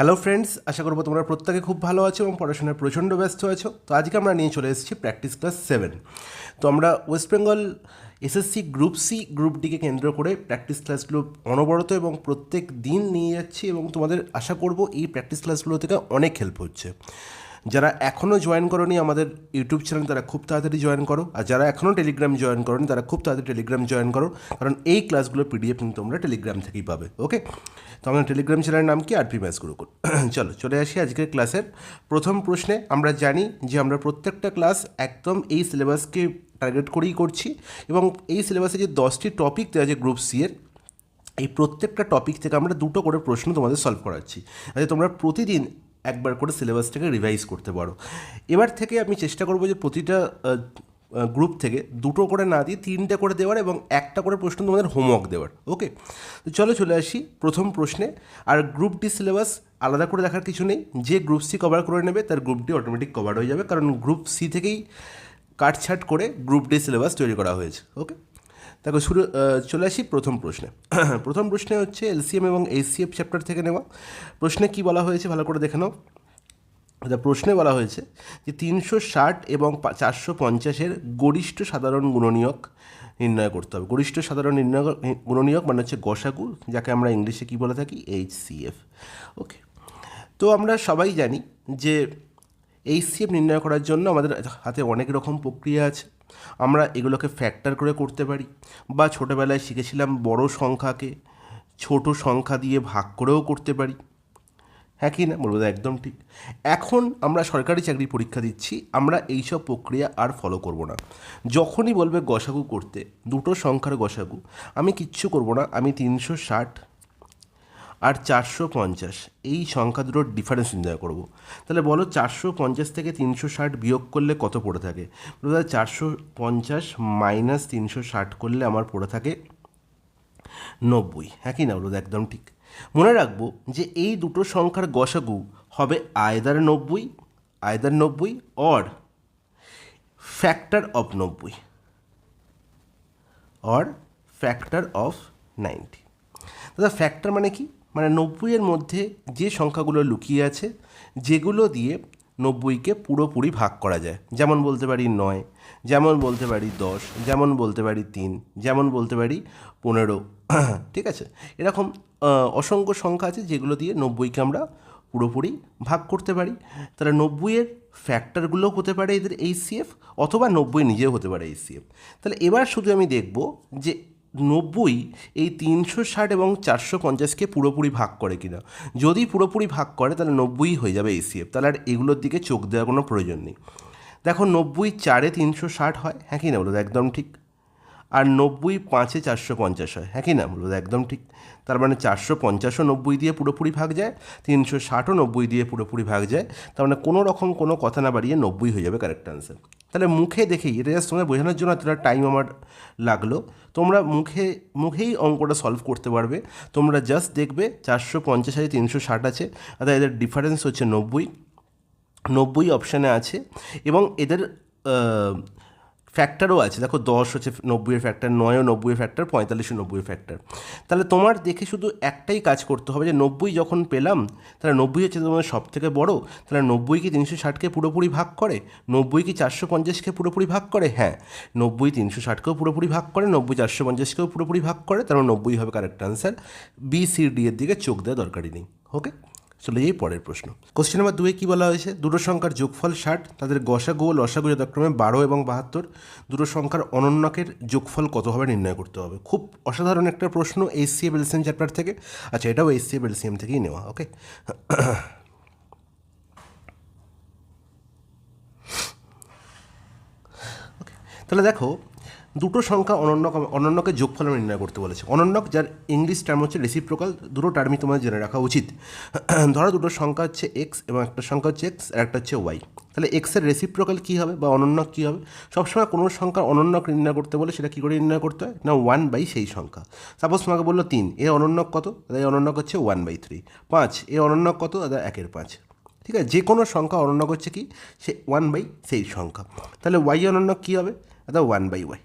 Hello friends, আশা করবো তোমরা প্রত্যেকে খুব ভালো আছো এবং পড়াশোনায় প্রচণ্ড ব্যস্ত আছো। তো আজকে আমরা নিয়ে চলে এসেছি প্র্যাকটিস ক্লাস 7। তো আমরা West Bengal SSC group C group ডিকে কেন্দ্র করে প্র্যাকটিস ক্লাসগুলো অনবরত এবং প্রত্যেক দিন নিয়ে যাচ্ছি এবং তোমাদের আশা করব এই প্র্যাকটিস ক্লাসগুলো থেকে অনেক হেল্প হচ্ছে। যারা এখনও জয়েন করোনি আমাদের ইউটিউব চ্যানেল, তারা খুব তাড়াতাড়ি জয়েন করো, আর যারা এখনও টেলিগ্রাম জয়েন করোনি তারা খুব তাড়াতাড়ি টেলিগ্রাম জয়েন করো, কারণ এই ক্লাসগুলো পিডিএফ কিন্তু তোমরা টেলিগ্রাম থেকেই পাবে। ওকে, তো আমাদের টেলিগ্রাম চ্যানেলের নাম কি? RP maths Gurukul. চলে আসি আজকের ক্লাসের প্রথম প্রশ্নে। আমরা জানি যে আমরা প্রত্যেকটা ক্লাস একদম এই সিলেবাসকে টার্গেট করেই করছি এবং এই সিলেবাসে যে 10টি টপিক দেওয়া আছে গ্রুপ সি এর, এই প্রত্যেকটা টপিক থেকে আমরা দুটো করে প্রশ্ন তোমাদের সলভ করাচ্ছি, যাতে তোমরা প্রতিদিন একবার করে সিলেবাসটাকে রিভাইজ করতে পারো। এবার থেকে আমি চেষ্টা করবো যে প্রতিটা গ্রুপ থেকে দুটো করে না দিয়ে 3টে করে দেওয়ার এবং একটা করে প্রশ্ন তোমাদের হোমওয়ার্ক দেওয়ার। ওকে, তো চলে আসি প্রথম প্রশ্নে। আর গ্রুপ ডি সিলেবাস আলাদা করে দেখার কিছু নেই, যে গ্রুপ সি কভার করে নেবে তার গ্রুপ ডি অটোমেটিক কভার হয়ে যাবে, কারণ গ্রুপ সি থেকেই কাটছাট করে গ্রুপ ডি সিলেবাস তৈরি করা হয়েছে। ওকে, দেখো চলে আসি প্রথম প্রশ্নে। প্রথম প্রশ্নে হচ্ছে এলসিএম এবং এইচসিএফ চ্যাপ্টার থেকে নেওয়া। প্রশ্নে কি বলা হয়েছে ভালো করে দেখে নাও। প্রশ্নে বলা হয়েছে যে 360 এবং 450-এর গরিষ্ঠ সাধারণ গুণনীয়ক নির্ণয় করতে হবে। গরিষ্ঠ সাধারণ গুণনীয়ক মানে হচ্ছে গসাগু, যাকে আমরা ইংলিশে কী বলে থাকি? এইচসিএফ। ওকে, তো আমরা সবাই জানি যে এইচসিএফ নির্ণয় করার জন্য আমাদের হাতে অনেক রকম প্রক্রিয়া আছে। আমরা এগুলোকে ফ্যাক্টর করে করতে পারি, বা ছোটোবেলায় শিখেছিলাম বড় সংখ্যাকে ছোট সংখ্যা দিয়ে ভাগ করেও করতে পারি। হ্যাঁ কি না বলবো? একদম ঠিক। এখন আমরা সরকারি চাকরি পরীক্ষা দিচ্ছি, আমরা এইসব প্রক্রিয়া আর ফলো করব না। যখনই বলবে গসাগু করতে, দুটো সংখ্যার গসাগু, আমি কিচ্ছু করব না, আমি 360 আর 450 এই সংখ্যা দুটোর ডিফারেন্স নির্ণয় করব। তাহলে বলো 450 থেকে 360 বিয়োগ করলে কত পড়ে থাকে? বলো 450 মাইনাস 360 করলে আমার পড়ে থাকে 90। হ্যাঁ কি না বলো? একদম ঠিক। মনে রাখবো যে এই দুটো সংখ্যার গসাগু হবে আয়দার 90 or factor of 90 or factor of 90। দাদা ফ্যাক্টর মানে কি? মানে 90-এর মধ্যে যে সংখ্যাগুলো লুকিয়ে আছে, যেগুলো দিয়ে 90-কে পুরোপুরি ভাগ করা যায়। যেমন বলতে পারি 9, যেমন বলতে পারি 10, যেমন বলতে পারি 3, যেমন বলতে পারি 15। ঠিক আছে, এরকম অসংখ্য সংখ্যা আছে যেগুলো দিয়ে 90-কে আমরা পুরোপুরি ভাগ করতে পারি। তাহলে 90-এর ফ্যাক্টরগুলো হতে পারে এদের এইচসিএফ, অথবা 90 নিজেও হতে পারে এইচসিএফ। তাহলে এবার শুধু আমি দেখব যে 90 এই 360 এবং 450-কে পুরোপুরি ভাগ করে কিনা। যদি পুরোপুরি ভাগ করে তাহলে 90 হয়ে যাবে এইচসিএফ, তাহলে আর এগুলোর দিকে চোখ দেওয়ার কোনো প্রয়োজন নেই। দেখো 90 4-এ 360 হয়, হ্যাঁ কি না বলো? একদম ঠিক। আর 90 5-এ 450 হয়, হ্যাঁ কি না বলো? একদম ঠিক। তার মানে 450ও 90 দিয়ে পুরোপুরি ভাগ যায়, 360ও 90 দিয়ে পুরোপুরি ভাগ যায়। তার মানে কোনো রকম কোনো কথা না বাড়িয়ে 90 হয়ে যাবে কারেক্ট আনসার। তাহলে মুখে দেখেই, এটা জাস্ট তোমাদের বোঝানোর জন্য এতটা টাইম আমার লাগলো, তোমরা মুখেই অঙ্কটা সলভ করতে পারবে। তোমরা জাস্ট দেখবে 450 আছে, 360 আছে, অর্থাৎ এদের ডিফারেন্স হচ্ছে 90 অপশানে আছে, এবং এদের ফ্যাক্টরও আছে। দেখো 10 হচ্ছে 90-এর ফ্যাক্টর, 9ও 90-এর ফ্যাক্টর, 45ও 90-এর ফ্যাক্টর। তাহলে তোমার দেখে শুধু একটাই কাজ করতে হবে যে 90 যখন পেলাম, তাহলে 90 হচ্ছে তোমাদের সব থেকে বড়ো, তাহলে 90 কি 360-কে পুরোপুরি ভাগ করে? 90 কি 450-কে পুরোপুরি ভাগ করে? হ্যাঁ, 90 360-কেও পুরোপুরি ভাগ করে, 90 450-কেও পুরোপুরি ভাগ করে, তাহলে 90 হবে correct answer. B C D এর দিকে চোখ দেওয়া দরকারই নেই। ওকে, চলে যাই পরের প্রশ্ন। কোশ্চেন নাম্বার 2-এ কী বলা হয়েছে? দুটো সংখ্যার যোগফল 60, তাদের গসাগু ও লসাগু যথাক্রমে 12 এবং 72। দুটো সংখ্যার অনন্যকের যোগফল কত হবে নির্ণয় করতে হবে। খুব অসাধারণ একটা প্রশ্ন এইচসিএফ এলসিএম চ্যাপ্টার থেকে। আচ্ছা, এটাও এইচসিএফ এলসিএম থেকেই নেওয়া। ওকে, তাহলে দেখো দুটো সংখ্যা অনন্যকে যোগফল নির্ণয় করতে বলেছে। অনন্যক, যার ইংলিশ টার্ম হচ্ছে রেসিপ্রোকাল, দুটো টার্মই তোমাদের জেনে রাখা উচিত। ধরো দুটো সংখ্যা হচ্ছে এক্স এবং একটা সংখ্যা হচ্ছে এক্স আর একটা হচ্ছে ওয়াই। তাহলে এক্সের রেসিপ্রোকাল কী হবে বা অনন্যক কী হবে? সবসময় কোনো সংখ্যার অনন্যক নির্ণয় করতে বলে সেটা কী করে নির্ণয় করতে হয় না? 1/, সেই সংখ্যা। সাপোজ তোমাকে বললো 3, এ অনন্যক কত? এই অনন্যক হচ্ছে 1/3। 5, এ অনন্যক কত? দাদা 1/5। ঠিক আছে, যে কোনো সংখ্যা অনন্যক হচ্ছে কি? সে 1/, সেই সংখ্যা। তাহলে ওয়াই অনন্যক কী হবে? দাদা 1/y।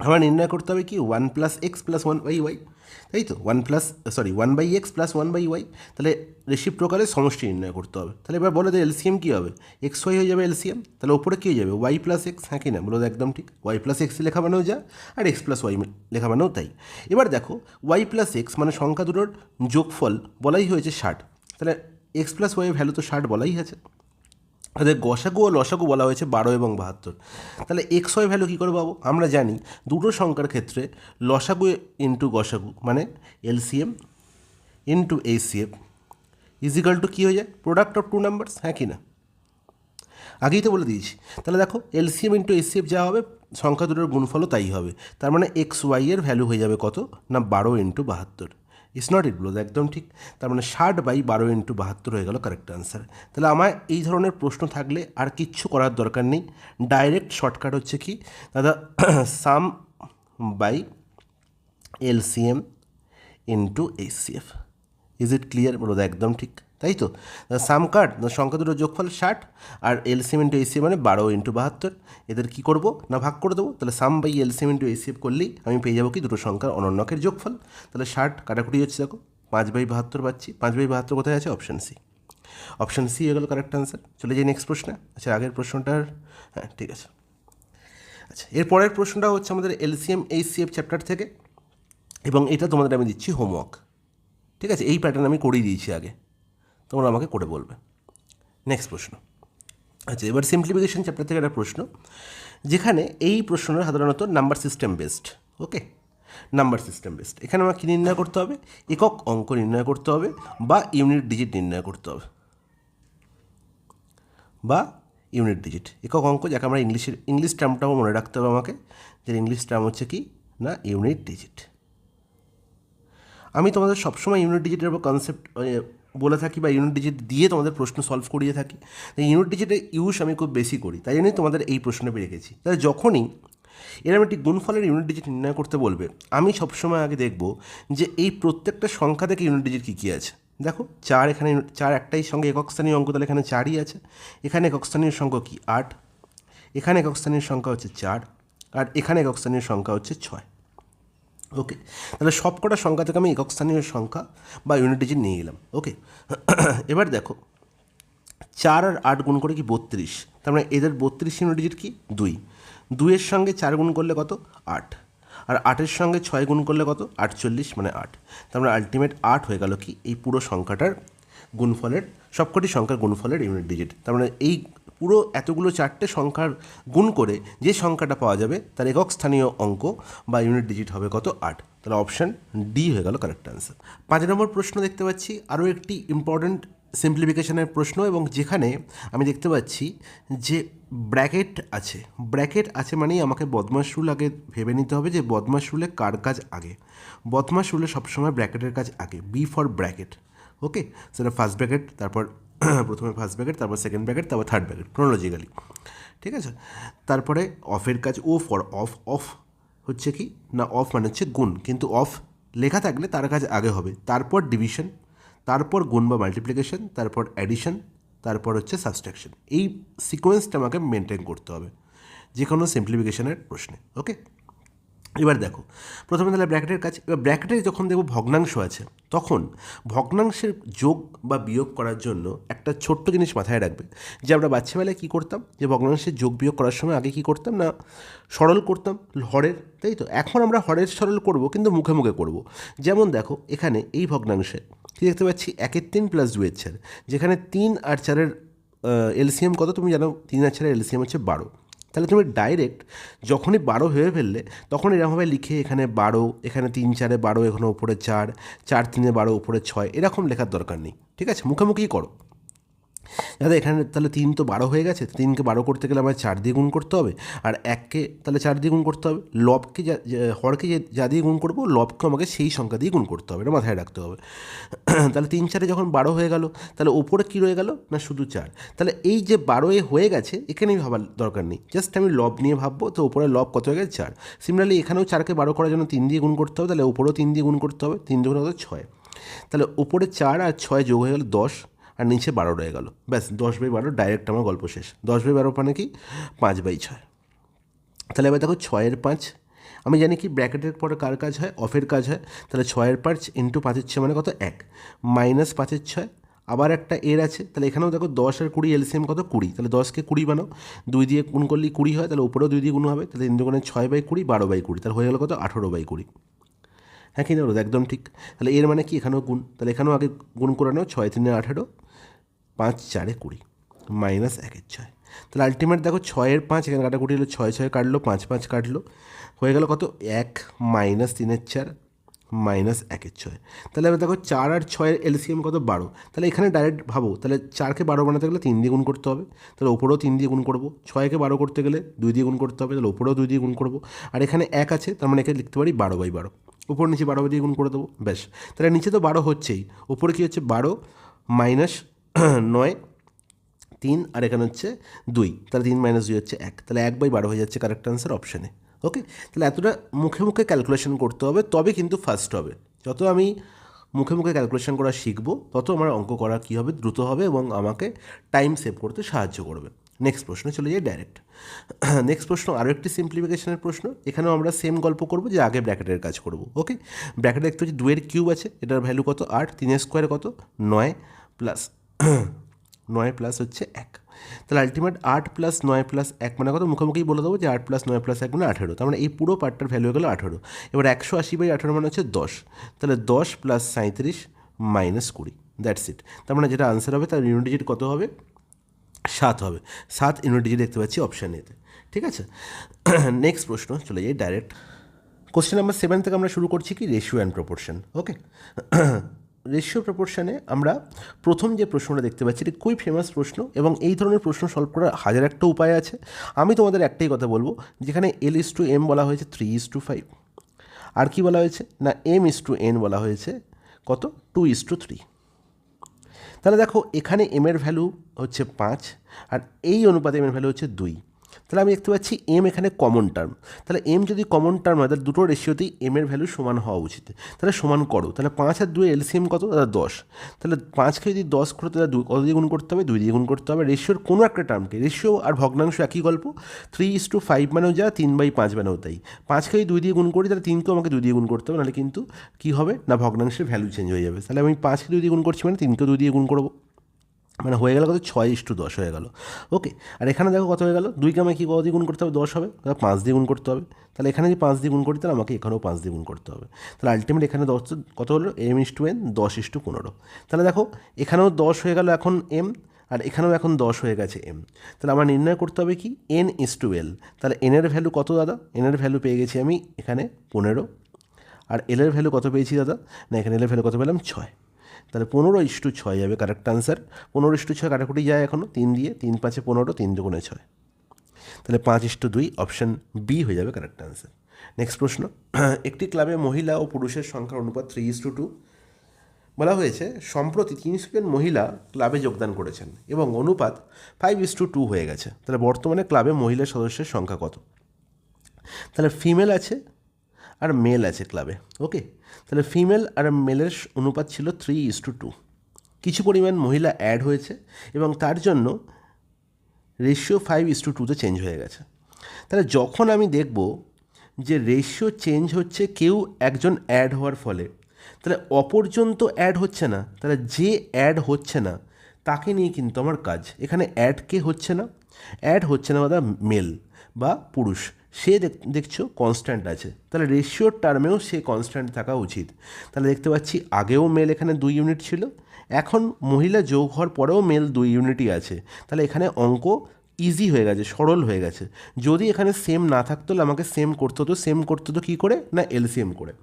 আমার নির্ণয় করতে হবে কি 1+x+1/y, তাই তো 1/x+1/y, তাহলে রেসিপ্রোকালে সমষ্টি নির্ণয় করতে হবে। তাহলে এবার বলো যে এলসিএম কী হবে, এক্স ওয়াই হয়ে যাবে এলসিএম, তাহলে ওপরে কী হয়ে যাবে y+x, হ্যাঁ কি না বলো তো, একদম ঠিক, y+x লেখা মানেও যা আর x+y লেখা মানেও তাই। এবার দেখো y+x মানে সংখ্যা দুটোর যোগফল বলাই হয়েছে 60, তাহলে x+y ভ্যালু তো 60 বলাই আছে। তাদের গসাগু ও লসাগু বলা হয়েছে 12 এবং 72, তাহলে এক্স ওয়াই ভ্যালু কী করে পাবো, আমরা জানি দুটো সংখ্যার ক্ষেত্রে লসাগু ইন্টু গসাগু মানে LCM into HCF is equal to কী হয়ে যায়, প্রোডাক্ট অফ টু নাম্বারস, হ্যাঁ কি না, আগেই তো বলে দিয়েছি। তাহলে দেখো এলসিএম ইন্টু এইচসিএফ যা হবে সংখ্যা দুটোর গুণফলও তাই হবে, তার মানে এক্স ওয়াই এর ভ্যালু হয়ে যাবে কত না 12 into 72, it's not it blows, একদম ঠিক। তার মানে 60/12 ইন্টু 72 হয়ে গেল কারেক্ট আনসার। তাহলে আমার এই ধরনের প্রশ্ন থাকলে আর কিচ্ছু করার দরকার নেই, ডাইরেক্ট শর্টকাট হচ্ছে কি দাদা, sum by LCM into HCF. Is it clear বলো, একদম ঠিক, তাই তো। সাম কাট সংখ্যা দুটোর যোগফল 60 আর এলসিএম ইন্টু এইচসিএফ মানে 12 ইন্টু 72, এদের কী করবো না ভাগ করে দেবো, তাহলে সাম বাই এলসিএম ইন্টু এইচসিএফ করলেই আমি পেয়ে যাবো কি দুটো সংখ্যার অনন্যকের যোগফল। তাহলে 60 কাটাকুটি হচ্ছে, দেখো 5/72 পাচ্ছি, 5/72 কোথায় আছে, অপশান সি, অপশান সি হয়ে গেল কারেক্ট আনসার। চলে যাই নেক্সট প্রশ্নে। আচ্ছা আগের প্রশ্নটার, হ্যাঁ ঠিক আছে। আচ্ছা এর পরের প্রশ্নটা হচ্ছে আমাদের এলসিএম এইচসিএফ চ্যাপ্টার থেকে, এবং এটা তোমাদের আমি দিচ্ছি হোমওয়ার্ক, ঠিক আছে, এই প্যাটার্ন আমি করেই দিয়েছি আগে, তোমরা আমাকে করে বলবে। নেক্সট প্রশ্ন। আচ্ছা এবার সিম্পলিফিকেশন চ্যাপ্টার থেকে একটা প্রশ্ন, যেখানে এই প্রশ্নটা সাধারণত নাম্বার সিস্টেম বেসড, ওকে, নাম্বার সিস্টেম বেসড। এখানে আমার কী নির্ণয় করতে হবে, একক অঙ্ক নির্ণয় করতে হবে বা ইউনিট ডিজিট নির্ণয় করতে হবে, বা ইউনিট ডিজিট, একক অঙ্ক, যাকে আমরা ইংলিশ টার্মটাও মনে রাখতে হবে আমাকে, যে ইংলিশ টার্ম হচ্ছে কি না ইউনিট ডিজিট। আমি তোমাদের সবসময় ইউনিট ডিজিটের উপর কনসেপ্ট বলে থাকি বা ইউনিট ডিজিট দিয়ে তোমাদের প্রশ্ন সলভ করিয়ে থাকি, ইউনিট ডিজিটের ইউজ আমি খুব বেশি করি, তাই জন্যই তোমাদের এই প্রশ্নে পেয়ে গেছি। তাহলে যখনই এরকম একটি গুণফলের ইউনিট ডিজিট নির্ণয় করতে বলবে, আমি সবসময় আগে দেখব যে এই প্রত্যেকটা সংখ্যা থেকে ইউনিট ডিজিট কী কী আছে। দেখো 4, এখানে 4 একটাই সঙ্গে একক স্থানীয় অঙ্ক, তাহলে এখানে 4ই আছে, এখানে একক স্থানীয় সংখ্যা কি 8, এখানে একক স্থানীয় সংখ্যা হচ্ছে 4, আর এখানে একক স্থানীয় সংখ্যা হচ্ছে 6, ওকে। তাহলে সবকটা সংখ্যা থেকে আমি একক স্থানীয় সংখ্যা বা ইউনিট ডিজিট নিয়ে গেলাম, ওকে। এবার দেখো 4 আর 8 গুণ করে কি 32, তার মানে এদের 32 ইউনিট ডিজিট কি 2, 2-এর সঙ্গে 4 গুণ করলে কত 8, আর 8-এর সঙ্গে 6 গুণ করলে কত 48 মানে 8, তার মানে আলটিমেট 8 হয়ে গেল কি এই পুরো সংখ্যাটার গুণফলের, সবকটি সংখ্যার গুণফলের ইউনিট ডিজিট। তার মানে এই পুরো এতগুলো 4টে সংখ্যার গুণ করে যে সংখ্যাটা পাওয়া যাবে তার একক স্থানীয় অঙ্ক বা ইউনিট ডিজিট হবে কত 8, তাহলে অপশান ডি হয়ে গেল কারেক্ট আনসার। 5 নম্বর প্রশ্ন দেখতে পাচ্ছি আরও একটি ইম্পর্ট্যান্ট সিম্পলিফিকেশনের প্রশ্ন, এবং যেখানে আমি দেখতে পাচ্ছি যে ব্র্যাকেট আছে, ব্র্যাকেট আছে মানেই আমাকে বদমাশ রুল আগে ভেবে নিতে হবে যে বদমাশ রুলে কার কাজ আগে। বদমাশ রুলে সবসময় ব্র্যাকেটের কাজ আগে, বি ফর ব্র্যাকেট, ওকে। সেটা ফার্স্ট ব্র্যাকেট, তারপর প্রথমে ফার্স্ট ব্র্যাকেট, তারপর সেকেন্ড ব্র্যাকেট, তারপর থার্ড ব্র্যাকেট, ক্রোনোলজিক্যালি, ঠিক আছে। তারপরে অফের কাজ ও ফর অফ, অফ হচ্ছে কি না অফ মানে হচ্ছে গুণ, কিন্তু অফ লেখা থাকলে তার কাজ আগে হবে, তারপর ডিভিশন, তারপর গুণ বা মাল্টিপ্লিকেশন, তারপর অ্যাডিশন, তারপর হচ্ছে সাবস্ট্রাকশন। এই সিকোয়েন্সটা আমাকে মেনটেন করতে হবে যে কোনো সিম্পলিফিকেশনের প্রশ্নে, ওকে। এবার দেখো প্রথমে তাহলে ব্র্যাকেটের কাজ, এবার ব্র্যাকেটে যখন দেখব ভগ্নাংশ আছে, তখন ভগ্নাংশের যোগ বা বিয়োগ করার জন্য একটা ছোট্ট জিনিস মাথায় রাখবে, যে আমরা বাচ্চাবেলায় কী করতাম, যে ভগ্নাংশের যোগ বিয়োগ করার সময় আগে কী করতাম না সরল করতাম হরের, তাই তো। এখন আমরা হরের সরল করব, কিন্তু মুখে মুখে করব। যেমন দেখো এখানে এই ভগ্নাংশে কী দেখতে পাচ্ছি 1-এর 3 + 2-এর 4, যেখানে 3 আর 4-এর এলসিএম কত তুমি জানো, 3 আর 4-এর এলসিএম হচ্ছে 12, তাহলে তুমি ডাইরেক্ট যখনই 12 হয়ে ফেললে তখন এরকমভাবে লিখে এখানে 12, এখানে 3 4-এ 12, এখানে উপরে 4, 4 3-এ 12, উপরে 6, এরকম লেখার দরকার নেই, ঠিক আছে, মুখোমুখিই করো। দাদা এখানে তাহলে 3 তো 12 হয়ে গেছে, 3কে 12 করতে গেলে আমার 4 দিয়ে গুণ করতে হবে, আর 1কে তাহলে 4 দিয়ে গুণ করতে হবে, লবকে হরকে যা দিয়ে গুণ করবো লবকে আমাকে সেই সংখ্যা দিয়ে গুণ করতে হবে, এটা মাথায় রাখতে হবে। তাহলে 3 4-এ যখন 12 হয়ে গেল, তাহলে ওপরে কী রয়ে গেল না শুধু 4, তাহলে এই যে 12 হয়ে গেছে এখানেই ভাবার দরকার নেই, জাস্ট আমি লব নিয়ে ভাববো, তো ওপরে লব কত হয়ে গেছে 4। সিমিলারলি এখানেও 4কে 12 করার জন্য 3 দিয়ে গুণ করতে হবে, তাহলে ওপরেও 3 দিয়ে গুণ করতে হবে, 3 দুগুণ কত 6, তাহলে ওপরে 4 আর 6 যোগ হয়ে গেল 10, আর নিচে 12 রয়ে গেল, ব্যাস 10/12 ডাইরেক্ট আমার গল্প শেষ। 10/12 মানে কি 5/6, তাহলে এবার দেখো 6-এর 5 আমি জানি কি ব্র্যাকেটের পরে কার কাজ হয়, অফের কাজ হয়। তাহলে 6/5 ইন্টু 5/6 মানে কত, 1 মাইনাস 5/6, আবার একটা এর আছে। তাহলে এখানেও দেখো 10 আর 20 এলসিএম কত, 20। তাহলে 10কে 20 বানাও, 2 দিয়ে গুণ করলেই 20 হয়, তাহলে উপরেও 2 দিয়ে গুণ হবে। তাহলে 3 দুগুণে 6/20, 12/20, তাহলে হয়ে গেল কত, 18/20। হ্যাঁ কি না, একদম ঠিক। তাহলে এর মানে কি, এখানেও গুণ, তাহলে এখানেও আগে গুণ করে নাও, 6 3 18, 5 4 20 মাইনাস 1/6। তাহলে আলটিমেট দেখো 6/5 এখানে কাটাকুটি হলো, 6 6 কাটলো, 5 5 কাটলো, হয়ে গেল কত, 1 মাইনাস 3/4 মাইনাস 1/6। তাহলে এবার দেখো 4 আর 6 এলসিএম কত, 12। তাহলে এখানে ডাইরেক্ট ভাবো, তাহলে 4কে 12 বানাতে গেলে 3 দিয়ে গুণ করতে হবে, তাহলে ওপরেও 3 দিয়ে গুণ করবো। 6কে 12 করতে গেলে 2 দিয়ে গুণ করতে হবে, তাহলে ওপরেও 2 দিয়ে গুণ করবো। আর এখানে 1 আছে, তার মানে একে লিখতে পারি 12/12, উপর নিচে 12 দিয়ে গুণ করে দেবো, ব্যাস। তাহলে নিচে তো 12 হচ্ছেই, উপরে কী হচ্ছে, 12 মাইনাস 9 3, আর এখানে হচ্ছে 2, তাহলে 3 মাইনাস 2 হচ্ছে 1, তাহলে 1/12 হয়ে যাচ্ছে কারেক্ট আনসার অপশানে। ওকে, তাহলে এতটা মুখে মুখে ক্যালকুলেশন করতে হবে, তবে কিন্তু ফার্স্ট হবে। যত আমি মুখে মুখে ক্যালকুলেশন করা শিখবো, তত আমার অঙ্ক করা কী হবে, দ্রুত হবে এবং আমাকে টাইম সেভ করতে সাহায্য করবে। নেক্সট প্রশ্নে চলে যাই ডাইরেক্ট। নেক্সট প্রশ্ন আরও একটি সিম্পলিফিকেশনের প্রশ্ন। এখানেও আমরা সেম গল্প করবো, যে আগে ব্র্যাকেটের কাজ করব। ওকে, ব্র্যাকেটে দেখতে হচ্ছে 2 এর কিউব আছে, এটার ভ্যালু কত 8, 3 স্কোয়ার কত 9 প্লাস 9 প্লাস হচ্ছে 1। তাহলে আলটিমেট 8 প্লাস 9 প্লাস 1 মানে কত, মুখোমুখি বলে দেবো যে 8 প্লাস 9 প্লাস 1 মানে 18। তার মানে এই পুরো পার্টটার ভ্যালু হয়ে গেলো 18। এবার 180/18 মানে হচ্ছে 10, তাহলে 10 প্লাস 37 মাইনাস 20, দ্যাটস ইট। তার মানে যেটা আনসার হবে তার ইউনিট ডিজিট কত হবে, 7 হবে। 7 ইউনিট ডিজিট দেখতে পাচ্ছি অপশান এতে। ঠিক আছে, নেক্সট প্রশ্ন চলে যাই ডাইরেক্ট। কোশ্চেন নাম্বার 7 থেকে আমরা শুরু করছি কি, ratio and proportion. Okay, ratio প্রপোর্শনে আমরা প্রথম যে প্রশ্নটা দেখতে পাচ্ছি, এটা খুবই ফেমাস প্রশ্ন, এবং এই ধরনের প্রশ্ন সলভ করার হাজার একটা উপায় আছে। আমি তোমাদের একটাই কথা বলবো, যেখানে L/M বলা হয়েছে 3:5, আর কি বলা হয়েছে না M/N বলা হয়েছে কত, 2:3। তাহলে দেখো এখানে এমের ভ্যালু হচ্ছে 5, আর এই অনুপাতে এমের ভ্যালু হচ্ছে 2। তাহলে আমি দেখতে পাচ্ছি এম এখানে কমন টার্ম। তাহলে এম যদি কমন টার্ম হয়, তাহলে দুটো রেশিওতেই এমের ভ্যালু সমান হওয়া উচিত। তাহলে সমান করো, তাহলে 5 আর 2 এলসিএম কত, তাহলে 10। তাহলে 5কে যদি 10 করো, তাহলে কত দিয়ে গুণ করতে হবে, 2 দিয়ে গুণ করতে হবে। রেশিওর কোনো একটা টার্মকে, রেশিও আর ভগ্নাংশ একই গল্প, 3:5 মানেও যা, 3/5 মানেও তাই। 5কে যদি 2 দিয়ে গুণ করি, তাহলে 3কেও আমাকে 2 দিয়ে গুণ করতে হবে, নাহলে কিন্তু কী হবে না, ভগ্নাংশের ভ্যালু চেঞ্জ হয়ে যাবে। তাহলে আমি 5কে 2 দিয়ে গুণ করছি মানে 3কেও 2 দিয়ে গুণ করবো, মানে হয়ে গেল কত, 6:10 হয়ে গেল। ওকে, আর এখানে দেখো কত হয়ে গেল, 2কে আমাকে কী কত দিয়ে গুণ করতে হবে, 10 হবে, তাহলে 5 দিয়ে গুণ করতে হবে। তাহলে এখানে যদি 5 দিয়ে গুণ করি, তাহলে আমাকে এখানেও 5 দিয়ে গুণ করতে হবে। তাহলে আলটিমেট এখানে 10 কত হলো, M/N 10:15। তাহলে দেখো এখানেও 10 হয়ে গেল এখন M, আর এখানেও এখন 10 হয়ে গেছে M। তাহলে আমার নির্ণয় করতে হবে কি, N/L। তাহলে N-এর ভ্যালু কত দাদা, N-এর ভ্যালু পেয়ে গেছি আমি এখানে 15, আর L-এর ভ্যালু কত পেয়েছি দাদা, না এখানে L-এর ভ্যালু কত পেলাম, 6। তাহলে 15:6 যাবে কারেক্ট আনসার। 15:6 কাটাকুটি যায় এখনও 3 দিয়ে, 3 5 15, 3 2 6, তাহলে 5:2 অপশান বি হয়ে যাবে কারেক্ট আনসার। নেক্সট প্রশ্ন, একটি ক্লাবে মহিলা ও পুরুষের সংখ্যার অনুপাত 3:2 বলা হয়েছে। সম্প্রতি 300 জন মহিলা ক্লাবে যোগদান করেছেন এবং অনুপাত 5:2 হয়ে গেছে। তাহলে বর্তমানে ক্লাবে মহিলা সদস্যের সংখ্যা কত। তাহলে ফিমেল আছে আর মেল আছে ক্লাবে। ওকে, তাহলে ফিমেল আর মেলের অনুপাত ছিল 3:2। কিছু পরিমাণ মহিলা অ্যাড হয়েছে এবং তার জন্য রেশিও 5:2তে চেঞ্জ হয়ে গেছে। তাহলে যখন আমি দেখব যে রেশিও চেঞ্জ হচ্ছে কেউ একজন অ্যাড হওয়ার ফলে, তাহলে অপরজন তো অ্যাড হচ্ছে না, তাহলে যে অ্যাড হচ্ছে না তাকে নিয়ে কিন্তু আমার কাজ। এখানে অ্যাড কে হচ্ছে না, অ্যাড হচ্ছে না দাদা মেল বা পুরুষ, সে দেখছো কনস্ট্যান্ট আছে, তাহলে রেশিওর টার্মেও সে কনস্ট্যান্ট থাকা উচিত। তাহলে দেখতে পাচ্ছি আগেও মেল এখানে 2 ইউনিট ছিল, এখন মহিলা যোগ হওয়ার পরেও মেল 2 ইউনিটই আছে। তাহলে এখানে অঙ্ক ইজি হয়ে গেছে, সরল হয়ে গেছে। যদি এখানে সেম না থাকতো, আমাকে সেম করতে হতো। সেম করতে হতো কী করে, না এলসিএম করে।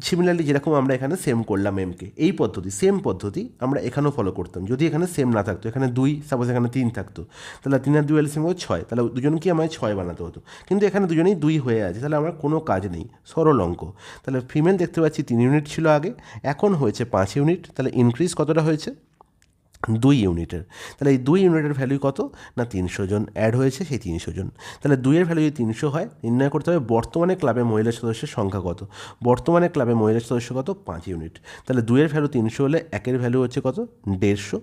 সিমিলারলি যেরকম আমরা এখানে সেম করলাম এমকে, এই পদ্ধতি সেম পদ্ধতি আমরা এখানেও ফলো করতাম। যদি এখানে সেম না থাকতো, এখানে 2 সাপোজ এখানে 3 থাকতো, তাহলে 3 আর 2 এলসিএম হচ্ছে 6, তাহলে দুজনকে আমায় 6 বানাতে হতো। কিন্তু এখানে দুজনেই 2 হয়ে আছে, তাহলে আমার কোনো কাজ নেই, সরল অঙ্ক। তাহলে ফিমেল দেখতে পাচ্ছি 3 ইউনিট ছিল আগে, এখন হয়েছে 5 ইউনিট। তাহলে ইনক্রিজ কতটা হয়েছে, 2 ইউনিটের। তাহলে এই 2 ইউনিটের ভ্যালু কত, না 300 জন অ্যাড হয়েছে, সেই 300 জন। তাহলে 2-এর ভ্যালু যদি 300 হয়, নির্ণয় করতে হবে বর্তমানে ক্লাবে মহিলা সদস্যের সংখ্যা কত। বর্তমানে ক্লাবে মহিলা সদস্য কত, 5 ইউনিট। তাহলে 2-এর ভ্যালু 300 হলে 1-এর ভ্যালু হচ্ছে কত, 150,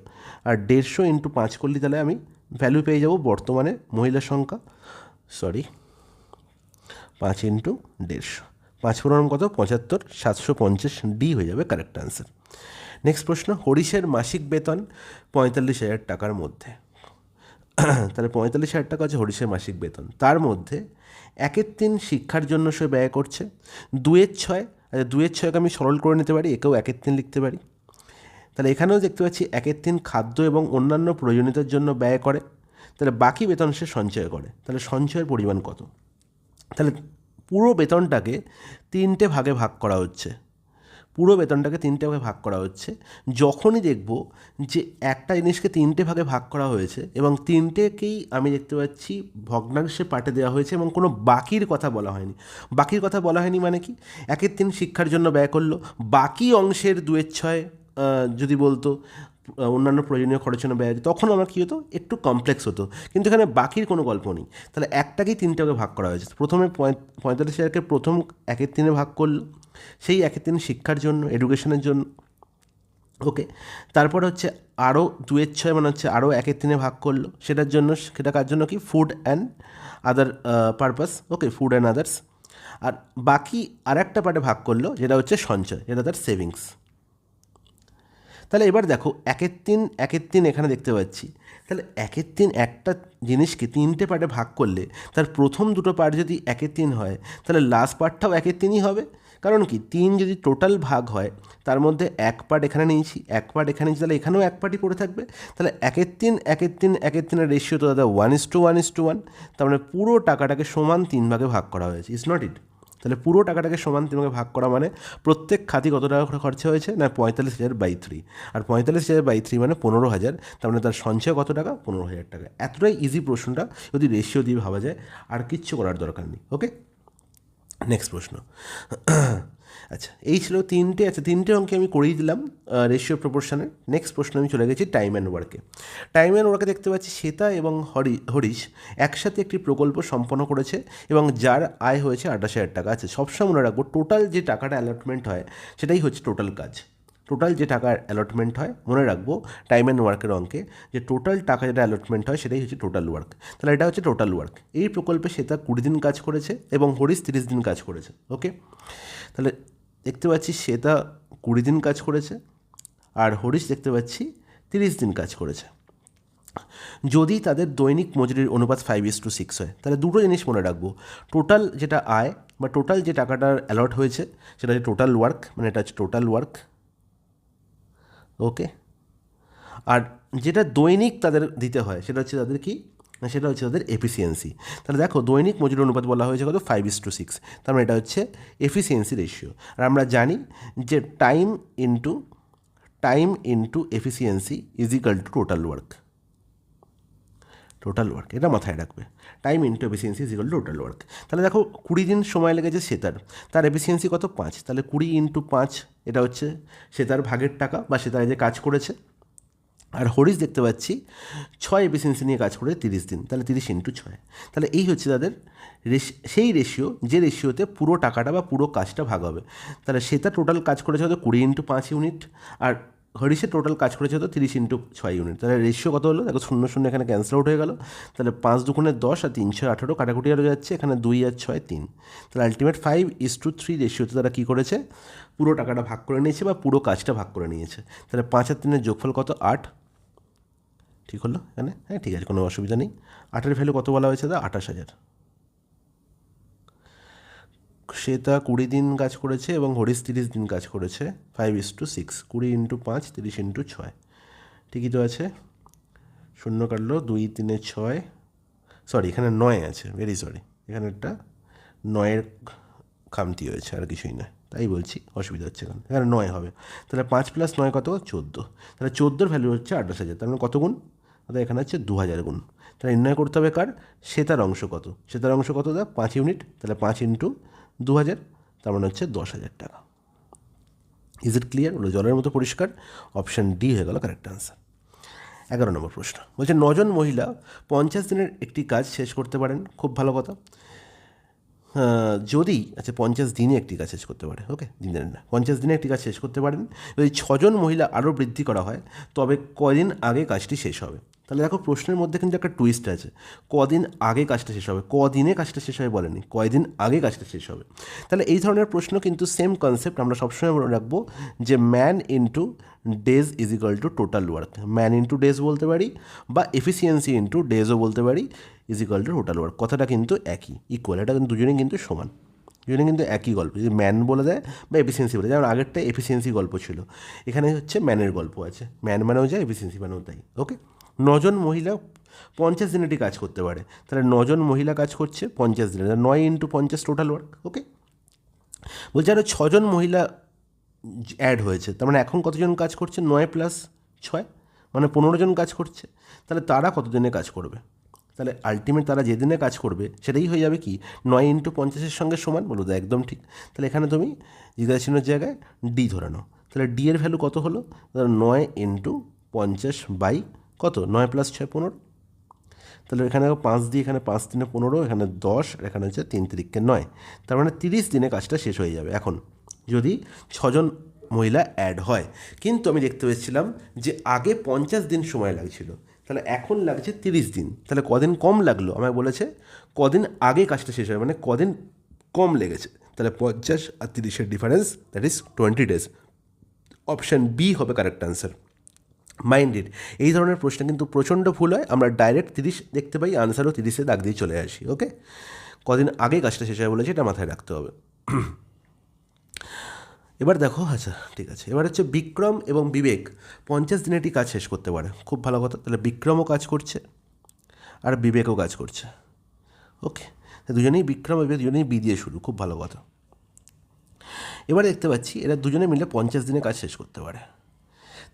আর 150 ইন্টু 5 করলে তাহলে আমি ভ্যালু পেয়ে যাব বর্তমানে মহিলার সংখ্যা, 5 ইন্টু 150, 5 পনেরো কত 75, 750 ডি হয়ে যাবে কারেক্ট অ্যান্সার। নেক্সট প্রশ্ন, হরিশের মাসিক বেতন 45,000 টাকার মধ্যে। তাহলে 45,000 টাকা হচ্ছে হরিশের মাসিক বেতন, তার মধ্যে 1/3 শিক্ষার জন্য সে ব্যয় করছে, 2/6, আচ্ছা 2/6কে আমি সরল করে নিতে পারি, একেও 1/3 লিখতে পারি। তাহলে এখানেও দেখতে পাচ্ছি 1/3 খাদ্য এবং অন্যান্য প্রয়োজনীয়তার জন্য ব্যয় করে, তাহলে বাকি বেতন সে সঞ্চয় করে, তাহলে সঞ্চয়ের পরিমাণ কত? তাহলে পুরো বেতনটাকে 3টে ভাগে ভাগ করা হচ্ছে, পুরো বেতনটাকে 3টে ভাগে ভাগ করা হচ্ছে। যখনই দেখব যে একটা জিনিসকে 3টে ভাগে ভাগ করা হয়েছে এবং 3টেকেই আমি দেখতে পাচ্ছি ভগ্নাংশে পাঠে দেওয়া হয়েছে এবং কোনো বাকির কথা বলা হয়নি। বাকির কথা বলা হয়নি মানে কি, 1/3 শিক্ষার জন্য ব্যয় করলো, বাকি অংশের 2/6 যদি বলতো অন্যান্য প্রয়োজনীয় খরচের জন্য ব্যয়, তখন আমার কী হতো, একটু কমপ্লেক্স হতো। কিন্তু এখানে বাকির কোনো গল্প নেই, তাহলে একটাকেই 3টাকে ভাগ করা হয়েছে। প্রথমে 45,000কে প্রথম 1/3 ভাগ করলো, সেই 1/3 শিক্ষার জন্য, এডুকেশনের জন্য, ওকে। তারপর হচ্ছে আরও 2/6 মানে হচ্ছে আরও 1/3 ভাগ করলো, সেটার জন্য, সেটা কার জন্য কি, food and other purpose, okay, food and others. আর বাকি আর একটা পার্টে ভাগ করলো, যেটা হচ্ছে সঞ্চয়, যেটা তার সেভিংস। তাহলে এবার দেখো 1/3 এখানে দেখতে পাচ্ছি, তাহলে 1/3 একটা জিনিসকে 3টে পার্টে ভাগ করলে তার প্রথম দুটো পার্ট যদি 1/3 হয়, তাহলে লাস্ট পার্টটাও 1/3ই হবে। কারণ কি, 3 যদি টোটাল ভাগ হয়, তার মধ্যে 1 পার্ট এখানে নিয়েছি, 1 পার্ট এখানে নিয়েছি, তাহলে এখানেও 1 পার্টই পড়ে থাকবে। তাহলে 1/3 রেশিও তো দাদা 1:1:1, তার মানে পুরো টাকাটাকে সমান 3 ভাগে ভাগ করা হয়েছে, ইজ নট ইট? তাহলে পুরো টাকাটাকে সমান 3 ভাগে ভাগ করা মানে প্রত্যেক খাতে কত টাকা করে খরচা হয়েছে না, 45,000/3, আর 45,000/3 মানে 15,000, তার মানে তার সঞ্চয় কত টাকা, 15,000 টাকা। এতটাই ইজি প্রশ্নটা, যদি রেশিও দিয়ে ভাবা যায়, আর কিচ্ছু করার দরকার নেই, ওকে। নেক্সট প্রশ্ন, আচ্ছা এই ছিল 3টে, আচ্ছা 3টে অঙ্কে আমি করেই দিলাম রেশিও প্রপোর্শনের। নেক্সট প্রশ্ন আমি চলে গেছি টাইম অ্যান্ড ওয়ার্কে। টাইম অ্যান্ড ওয়ার্কে দেখতে পাচ্ছি শ্বেতা এবং হরিশ একসাথে একটি প্রকল্প সম্পন্ন করেছে এবং যার আয় হয়েছে 28,000 টাকা। আচ্ছা সবসময় মনে রাখবো, টোটাল যে টাকাটা অ্যালটমেন্ট হয় সেটাই হচ্ছে টোটাল কাজ। টোটাল যে টাকা অ্যালটমেন্ট হয়, মনে রাখবো টাইম অ্যান্ড ওয়ার্কের অঙ্কে, যে টোটাল টাকা যেটা অ্যালটমেন্ট হয় সেটাই হচ্ছে টোটাল ওয়ার্ক। তাহলে এটা হচ্ছে টোটাল ওয়ার্ক। এই প্রকল্পে শ্বেতা 20 দিন কাজ করেছে এবং হরিশ 30 দিন কাজ করেছে, ওকে। তাহলে দেখতে পাচ্ছি শ্বেতা 20 দিন কাজ করেছে আর হরিশ দেখতে পাচ্ছি 30 দিন কাজ করেছে। যদি তাদের দৈনিক মজুরির অনুপাত 5:6 হয়, তাহলে দুটো জিনিস মনে রাখবো, টোটাল যেটা আয় বা টোটাল যে টাকাটার অ্যালট হয়েছে সেটা হচ্ছে টোটাল ওয়ার্ক, মানে এটা হচ্ছে টোটাল ওয়ার্ক, ওকে। আর যেটা দৈনিক তাদের দিতে হয় সেটা হচ্ছে তাদের কি, সেটা হচ্ছে তাদের এফিসিয়েন্সি। তাহলে দেখো দৈনিক মজুরি অনুপাত বলা হয়েছে কত, 5:6, তার মানে এটা হচ্ছে এফিসিয়েন্সি রেশিও। আর আমরা জানি যে time into efficiency is equal two total work. Total work এটা মাথায় রাখবে, time into efficiency is equal two total work. তাহলে দেখো 20 দিন সময় লেগেছে শ্বেতার, তার এফিসিয়েন্সি কত, 5, তাহলে 20 ইন্টু 5 এটা হচ্ছে শ্বেতার ভাগের টাকা বা শ্বেতার যে কাজ করেছে। আর হরিশ দেখতে পাচ্ছি 6 এফিসিয়েন্সি নিয়ে কাজ করে 30 দিন, তাহলে 30 ইন্টু 6, তাহলে এই হচ্ছে তাদের সেই রেশিও, যে রেশিওতে পুরো টাকাটা বা পুরো কাজটা ভাগ হবে। তাহলে শ্বেতা টোটাল কাজ করেছে হয়তো 20 ইন্টু 5 ইউনিট, আর হরিশের টোটাল কাজ করেছে হতো 30 ইন্টু 6 ইউনিট। তাহলে রেশিও কত হলো, দেখো 0 0 এখানে ক্যান্সেল আউট হয়ে গেল, তাহলে 5 দুগুণে 10 আর 3 6 18, কাটাকুটি আরও যাচ্ছে, এখানে 2 আর 6 3, তাহলে আলটিমেট 5:3 রেশিওতে তারা কী করেছে, পুরো টাকাটা ভাগ করে নিয়েছে বা পুরো কাজটা ভাগ করে নিয়েছে। তাহলে 5 আর 3-এর যোগফল কত, 8, ঠিক হলো এখানে, হ্যাঁ ঠিক আছে, কোনো অসুবিধা নেই। 8-এর ভ্যালু কত বলা হয়েছে, 28,000। শ্বেতা 20 দিন কাজ করেছে এবং হরিশ 30 দিন কাজ করেছে, 5:6, 20 ইন্টু 5 30 ইন্টু 6, ঠিকই তো আছে, শূন্য কাটলো, 2 3 6, সরি এখানে 9 আছে, ভেরি সরি, এখানে একটা 9-এর খামতি হয়েছে, আর কিছুই নয়, তাই বলছি অসুবিধা হচ্ছে এখানে, এখানে 9 হবে। তাহলে 5 + 9 কত, 14, তাহলে 14-র ভ্যালু হচ্ছে 28,000, তার মানে কত গুণ, অর্থাৎ এখানে হচ্ছে 2,000 গুণ। তাহলে নির্ণয় করতে হবে কার, শ্বেতার অংশ কত, শ্বেতার অংশ কত, 5 ইউনিট, তাহলে 5 ইন্টু 2,000, তার মানে হচ্ছে 10,000 টাকা। ইজ ইট ক্লিয়ার, হলো জলের মতো পরিষ্কার, অপশান ডি হয়ে গেল কারেক্ট আনসার। 11 নম্বর প্রশ্ন বলছে 9 জন মহিলা 50 দিনের একটি কাজ শেষ করতে পারেন, খুব ভালো কথা। যদি, আচ্ছা 50 দিনে একটি কাজ শেষ করতে পারে, ওকে দিনের না, 50 দিনে একটি কাজ শেষ করতে পারেন। যদি 6 জন মহিলা আরও বৃদ্ধি করা হয় তবে কয়দিন আগে কাজটি শেষ হবে। তাহলে দেখো প্রশ্নের মধ্যে কিন্তু একটা টুইস্ট আছে, কদিন আগে কাজটা শেষ হবে, কদিনে কাজটা শেষ হবে বলেনি, কয়দিন আগে কাজটা শেষ হবে। তাহলে এই ধরনের প্রশ্ন কিন্তু সেম কনসেপ্ট আমরা সবসময় মনে রাখবো যে man into days is equal to total work, man into days বলতে পারি বা এফিসিয়েন্সি ইন্টু ডেজও বলতে পারি, is equal to total work, কথাটা কিন্তু একই, ইকুয়াল, এটা কিন্তু দুজনেই কিন্তু সমান, দুজনে কিন্তু একই গল্প, যদি ম্যান বলে দেয় বা এফিসিয়েন্সি বলে, যেমন আগেরটা এফিসিয়েন্সি গল্প ছিল, এখানে হচ্ছে ম্যানের গল্প আছে, ম্যান মানেও যায় এফিসিয়েন্সি মানেও তাই। ওকে, 9জন মহিলা 50 দিনেটি কাজ করতে পারে, তাহলে 9জন মহিলা কাজ করছে 50 দিনে, 9 ইন্টু 50 টোটাল ওয়ার্ক। ওকে, বলছে আরও 6জন মহিলা অ্যাড হয়েছে, তার মানে এখন কতজন কাজ করছে, 9 প্লাস 6 মানে 15 জন কাজ করছে, তাহলে তারা কত দিনে কাজ করবে, তাহলে আলটিমেট তারা যেদিনে কাজ করবে সেটাই হয়ে যাবে কি 9 ইন্টু 50-এর সঙ্গে সমান, বলো তো একদম ঠিক। তাহলে এখানে তুমি জিজ্ঞাসা চিহ্নের জায়গায় ডি ধরে নাও, তাহলে ডি এর ভ্যালু কত হলো, 9 ইন্টু 50 বাই কত, 9 প্লাস 6 15, তাহলে এখানে 5 দিয়ে, এখানে 5 দিনে 15, এখানে 10, আর এখানে হচ্ছে 3 তিরিকে 9, তার মানে 30 দিনে কাজটা শেষ হয়ে যাবে। এখন যদি 6জন মহিলা অ্যাড হয়, কিন্তু আমি দেখতে পেয়েছিলাম যে আগে 50 দিন সময় লাগছিল, তাহলে এখন লাগছে 30 দিন, তাহলে কদিন কম লাগলো, আমায় বলেছে কদিন আগে কাজটা শেষ হয়, মানে কদিন কম লেগেছে, তাহলে 50 আর 30-এর difference, that is 20 days, option B হবে কারেক্ট অ্যান্সার। মাইন্ডেড, এই ধরনের প্রশ্ন কিন্তু প্রচণ্ড ভুল হয়, আমরা ডাইরেক্ট 30 দেখতে পাই, আনসারও 30-এ দাগ দিয়ে চলে আসি। ওকে, কদিন আগে কাজটা শেষ হয় বলেছে, এটা মাথায় রাখতে হবে। এবার দেখো, আচ্ছা ঠিক আছে, এবার হচ্ছে বিক্রম এবং বিবেক 50 দিনেটি কাজ শেষ করতে পারে, খুব ভালো কথা, তাহলে বিক্রমও কাজ করছে আর বিবেকও কাজ করছে। ওকে, দুজনেই বিক্রম এবং দুজনেই বি দিয়ে শুরু, খুব ভালো কথা। এবার দেখতে পাচ্ছি এরা দুজনে মিলে 50 দিনে কাজ শেষ করতে পারে,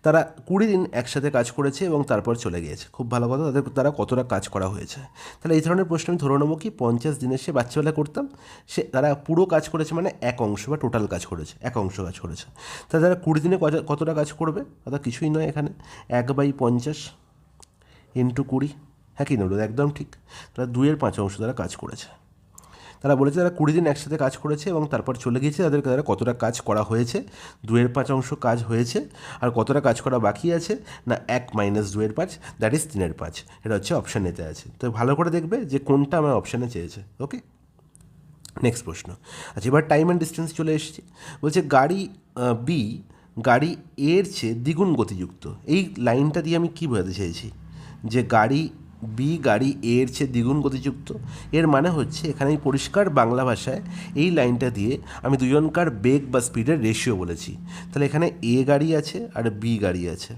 তারা 20 দিন একসাথে কাজ করেছে এবং তারপর চলে গিয়েছে, খুব ভালো কথা, তারা কতটা কাজ করা হয়েছে। তাহলে এই ধরনের প্রশ্ন আমি ধরে নেবো কি 50 দিনে সে বাচ্চাবেলা করতাম, তারা পুরো কাজ করেছে মানে এক অংশ বা টোটাল কাজ করেছে, এক অংশ কাজ করেছে, তাহলে তারা 20 দিনে কতটা কাজ করবে, অর্থাৎ কিছুই নয়, এখানে 1/50 ইন্টু 20, হ্যাঁ কি নেবো, একদম ঠিক, তারা 2/5 তারা কাজ করেছে। তারা বলেছে তারা 20 দিন একসাথে কাজ করেছে এবং তারপর চলে গিয়েছে, তারা কতটা কাজ করা হয়েছে, 2/5 কাজ হয়েছে, আর কতটা কাজ করা বাকি আছে না 1 মাইনাস 2/5, দ্যাট ইজ 3/5, এটা হচ্ছে অপশান এতে আছে। তো ভালো করে দেখবে যে কোনটা আমার অপশানে চেয়েছে। ওকে, নেক্সট প্রশ্ন। আচ্ছা, এবার টাইম অ্যান্ড ডিস্টেন্স চলে এসেছে, বলছে গাড়ি বি গাড়ি এর চেয়ে দ্বিগুণ গতিযুক্ত, এই লাইনটা দিয়ে আমি কী বোঝাতে চেয়েছি, যে গাড়ি গাড়ি এর চেয়ে দ্বিগুণ গতিযুক্ত, এর মানে হচ্ছে এখানে আমি পরিষ্কার বাংলা ভাষায় এই লাইনটা দিয়ে আমি দুজনকার বেগ বা স্পিডের রেশিও বলেছি, তাহলে এখানে এ গাড়ি আছে আর বি গাড়ি আছে,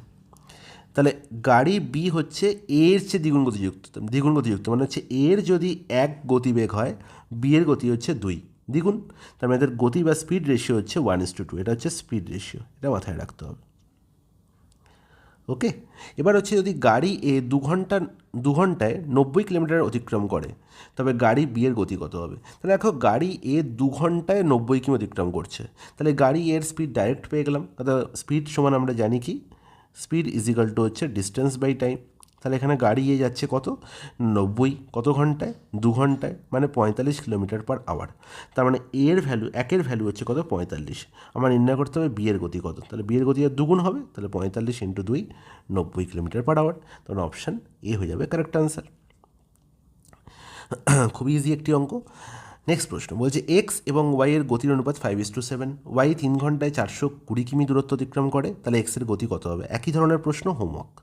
তাহলে গাড়ি বি হচ্ছে এর চেয়ে দ্বিগুণ গতিযুক্ত মানে হচ্ছে এর যদি 1 গতিবেগ হয়, বি এর গতি হচ্ছে 2 দ্বিগুণ, তার মানে এদের গতি বা স্পিড রেশিও হচ্ছে 1:2, এটা হচ্ছে স্পিড রেশিও, এটা মাথায় রাখতে হবে। ওকে, এবার হচ্ছে যদি গাড়ি এ 2 ঘন্টায় 90 কিলোমিটার অতিক্রম করে, তবে গাড়ি বি এর গতি কত হবে, তাহলে দেখো গাড়ি এ 2 ঘন্টায় 90 কিমি অতিক্রম করছে, তাহলে গাড়ি এর স্পিড ডাইরেক্ট পেয়ে গেলাম, অর্থাৎ স্পিড সমান আমরা জানি কি স্পিড ইজ ইকাল টু হচ্ছে ডিস্টেন্স বাই টাইম, তাহলে এখানে গাড়ি এ যাচ্ছে কত 90, কত ঘন্টায় 2 ঘন্টায়, মানে 45 কিলোমিটার পার আওয়ার, তার মানে এর ভ্যালু, একের ভ্যালু হচ্ছে কত 45, আমার নির্ণয় করতে হবে বি এর গতি কত, তাহলে বি এর গতি আর দ্বিগুণ হবে, তাহলে 45 ইন্টু 2 90 কিলোমিটার পার আওয়ার, তখন অপশান এ হয়ে যাবে কারেক্ট আনসার। খুবই ইজি একটি অঙ্ক। নেক্সট প্রশ্ন, বলছে এক্স এবং ওয়াই এর গতির অনুপাত 5:7, ওয়াই 3 ঘন্টায় 420 কিমি দূরত্ব অতিক্রম করে, তাহলে এক্সের গতি কত হবে, একই ধরনের প্রশ্ন, হোমওয়ার্ক।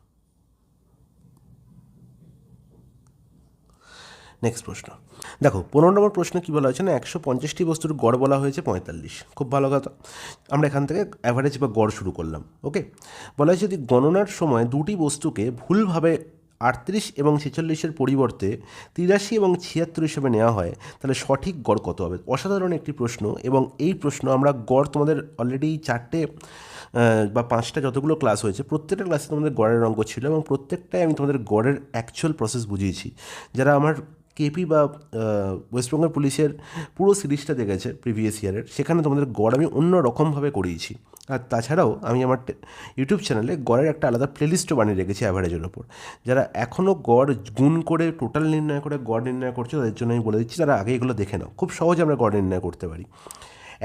নেক্সট প্রশ্ন, দেখো 15 নম্বর প্রশ্ন কী বলা হয়েছে না 150টি বস্তুর গড় বলা হয়েছে 45, খুব ভালো কথা, আমরা এখান থেকে অ্যাভারেজ বা গড় শুরু করলাম। ওকে, বলা হয়েছে যদি গণনার সময় দুটি বস্তুকে ভুলভাবে 38 এবং 46-এর পরিবর্তে 83 এবং 76 হিসেবে নেওয়া হয়, তাহলে সঠিক গড় কত হবে, অসাধারণ একটি প্রশ্ন, এবং এই প্রশ্ন আমরা গড় তোমাদের অলরেডি 4টে বা 5টা যতগুলো ক্লাস হয়েছে প্রত্যেকটা ক্লাসে তোমাদের গড়ের অঙ্ক ছিল, এবং প্রত্যেকটাই আমি তোমাদের গড়ের অ্যাকচুয়াল প্রসেস বুঝিয়েছি। যারা আমার কেপি বা ওয়েস্টবেঙ্গল পুলিশের পুরো সিরিজটা দেখেছে প্রিভিয়াস ইয়ারের, সেখানে তোমাদের গড় আমি অন্য রকমভাবে করিয়েছি, আর তাছাড়াও আমি আমার ইউটিউব চ্যানেলে গড়ের একটা আলাদা প্লেলিস্টও বানিয়ে রেখেছি অ্যাভারেজের ওপর। যারা এখনও গড় গুণ করে টোটাল নির্ণয় করে গড় নির্ণয় করছে, তাদের জন্য আমি বলে দিচ্ছি তারা আগে এগুলো দেখে নাও, খুব সহজে আমরা গড় নির্ণয় করতে পারি।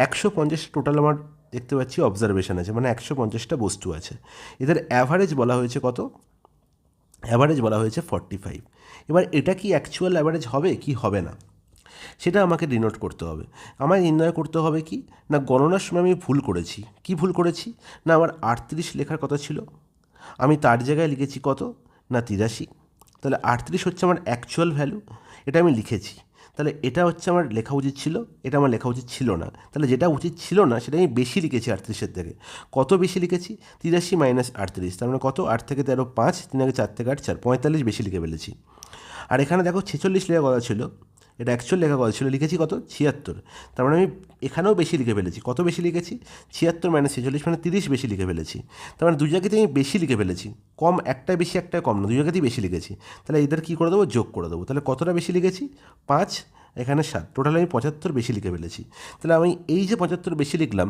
150 টোটাল আমার দেখতে পাচ্ছি অবজারভেশন আছে, মানে 150টা বস্তু আছে, এদের অ্যাভারেজ বলা হয়েছে কত অ্যাভারেজ বলা হয়েছে 45। এবার এটা কি অ্যাকচুয়াল অ্যাভারেজ হবে কি হবে না সেটা আমাকে ডিনোট করতে হবে। আমায় নির্ণয় করতে হবে কি না গণনার সময় আমি ভুল করেছি। কি ভুল করেছি না আমার 38 লেখার কথা ছিল, আমি তার জায়গায় লিখেছি কত না 83। তাহলে 38 হচ্ছে আমার অ্যাকচুয়াল ভ্যালু, এটা আমি লিখেছি। তাহলে এটা হচ্ছে আমার লেখা উচিত ছিল, এটা আমার লেখা উচিত ছিল না। তাহলে যেটা উচিত ছিল না সেটা আমি বেশি লিখেছি 38-এর থেকে। কত বেশি লিখেছি 83 মাইনাস 38, তার মানে কত 8 থেকে 13 5, 3 আগে 4 থেকে 8 4, 45 বেশি লিখে ফেলেছি। আর এখানে দেখো 46 লেখা কথা ছিল, এটা অ্যাকচুয়াল লেখা কথা ছিল, লিখেছি কত 76। তার মানে আমি এখানেও বেশি লিখে ফেলেছি। কত বেশি লিখেছি 76 মাইনাস 46 মানে 30 বেশি লিখে ফেলেছি। তার মানে দুই জায়গাতেই আমি বেশি লিখে ফেলেছি, কম একটায় বেশি একটায় কম না, দুই জায়গাতেই বেশি লিখেছি। তাহলে এদের কী করে দেবো যোগ করে দেবো। তাহলে কতটা বেশি লিখেছি 5, এখানে 7, টোটাল আমি 75 বেশি লিখে ফেলেছি। তাহলে আমি এই যে 75 বেশি লিখলাম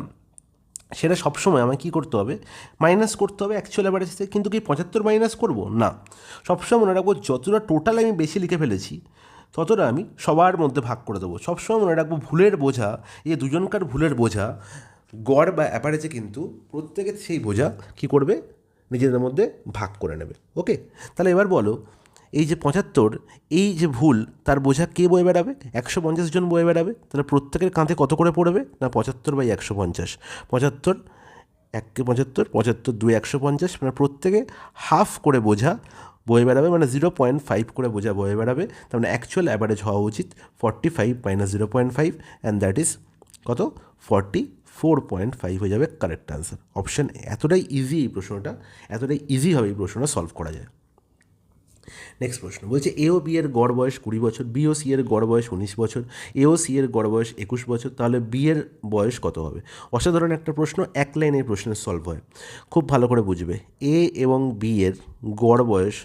সেটা সবসময় আমায় কী করতে হবে মাইনাস করতে হবে অ্যাকচুয়াল অ্যাভারেজ থেকে। কিন্তু কি 75 মাইনাস করবো না, সবসময় মনে রাখবো যতটা টোটাল আমি বেশি লিখে ফেলেছি ততটা আমি সবার মধ্যে ভাগ করে দেবো। সবসময় মনে রাখবো ভুলের বোঝা, এই দুজনকার ভুলের বোঝা গড় বা অ্যাভারেজে কিন্তু প্রত্যেকে সেই বোঝা কী করবে নিজেদের মধ্যে ভাগ করে নেবে। ওকে, তাহলে এবার বলো এই যে 75 এই যে ভুল তার বোঝা কে বয়ে বেড়াবে 150 জন বয়ে বেড়াবে। তাহলে প্রত্যেকের কাঁধে কত করে পড়বে না 75/150, 75 1 75, 75 2 150, মানে প্রত্যেকে হাফ করে বোঝা বয়ে বেড়াবে, মানে 0.5 করে বোঝা বয়ে বেড়াবে। তার মানে অ্যাকচুয়াল অ্যাভারেজ হওয়া উচিত 45 মাইনাস 0.5, অ্যান্ড দ্যাট ইজ কত 44.5 হয়ে যাবে কারেক্ট অ্যান্সার অপশান। এতটাই ইজি এই প্রশ্নটা, এতটাই ইজিভাবে এই প্রশ্নটা সলভ করা যায়। নেক্সট প্রশ্ন বলছে এ ও বি এর গড় বয়স 20 বছর, বি ও সি এর গড় বয়স 19 বছর, এ ও সি এর গড় বয়স 21 বছর, তাহলে বি এর বয়স কত হবে? অসাধারণ একটা প্রশ্ন, এক লাইনে এই প্রশ্নের সলভ হয়, খুব ভালো করে বুঝবে। এ এবং বি এর গড় বয়স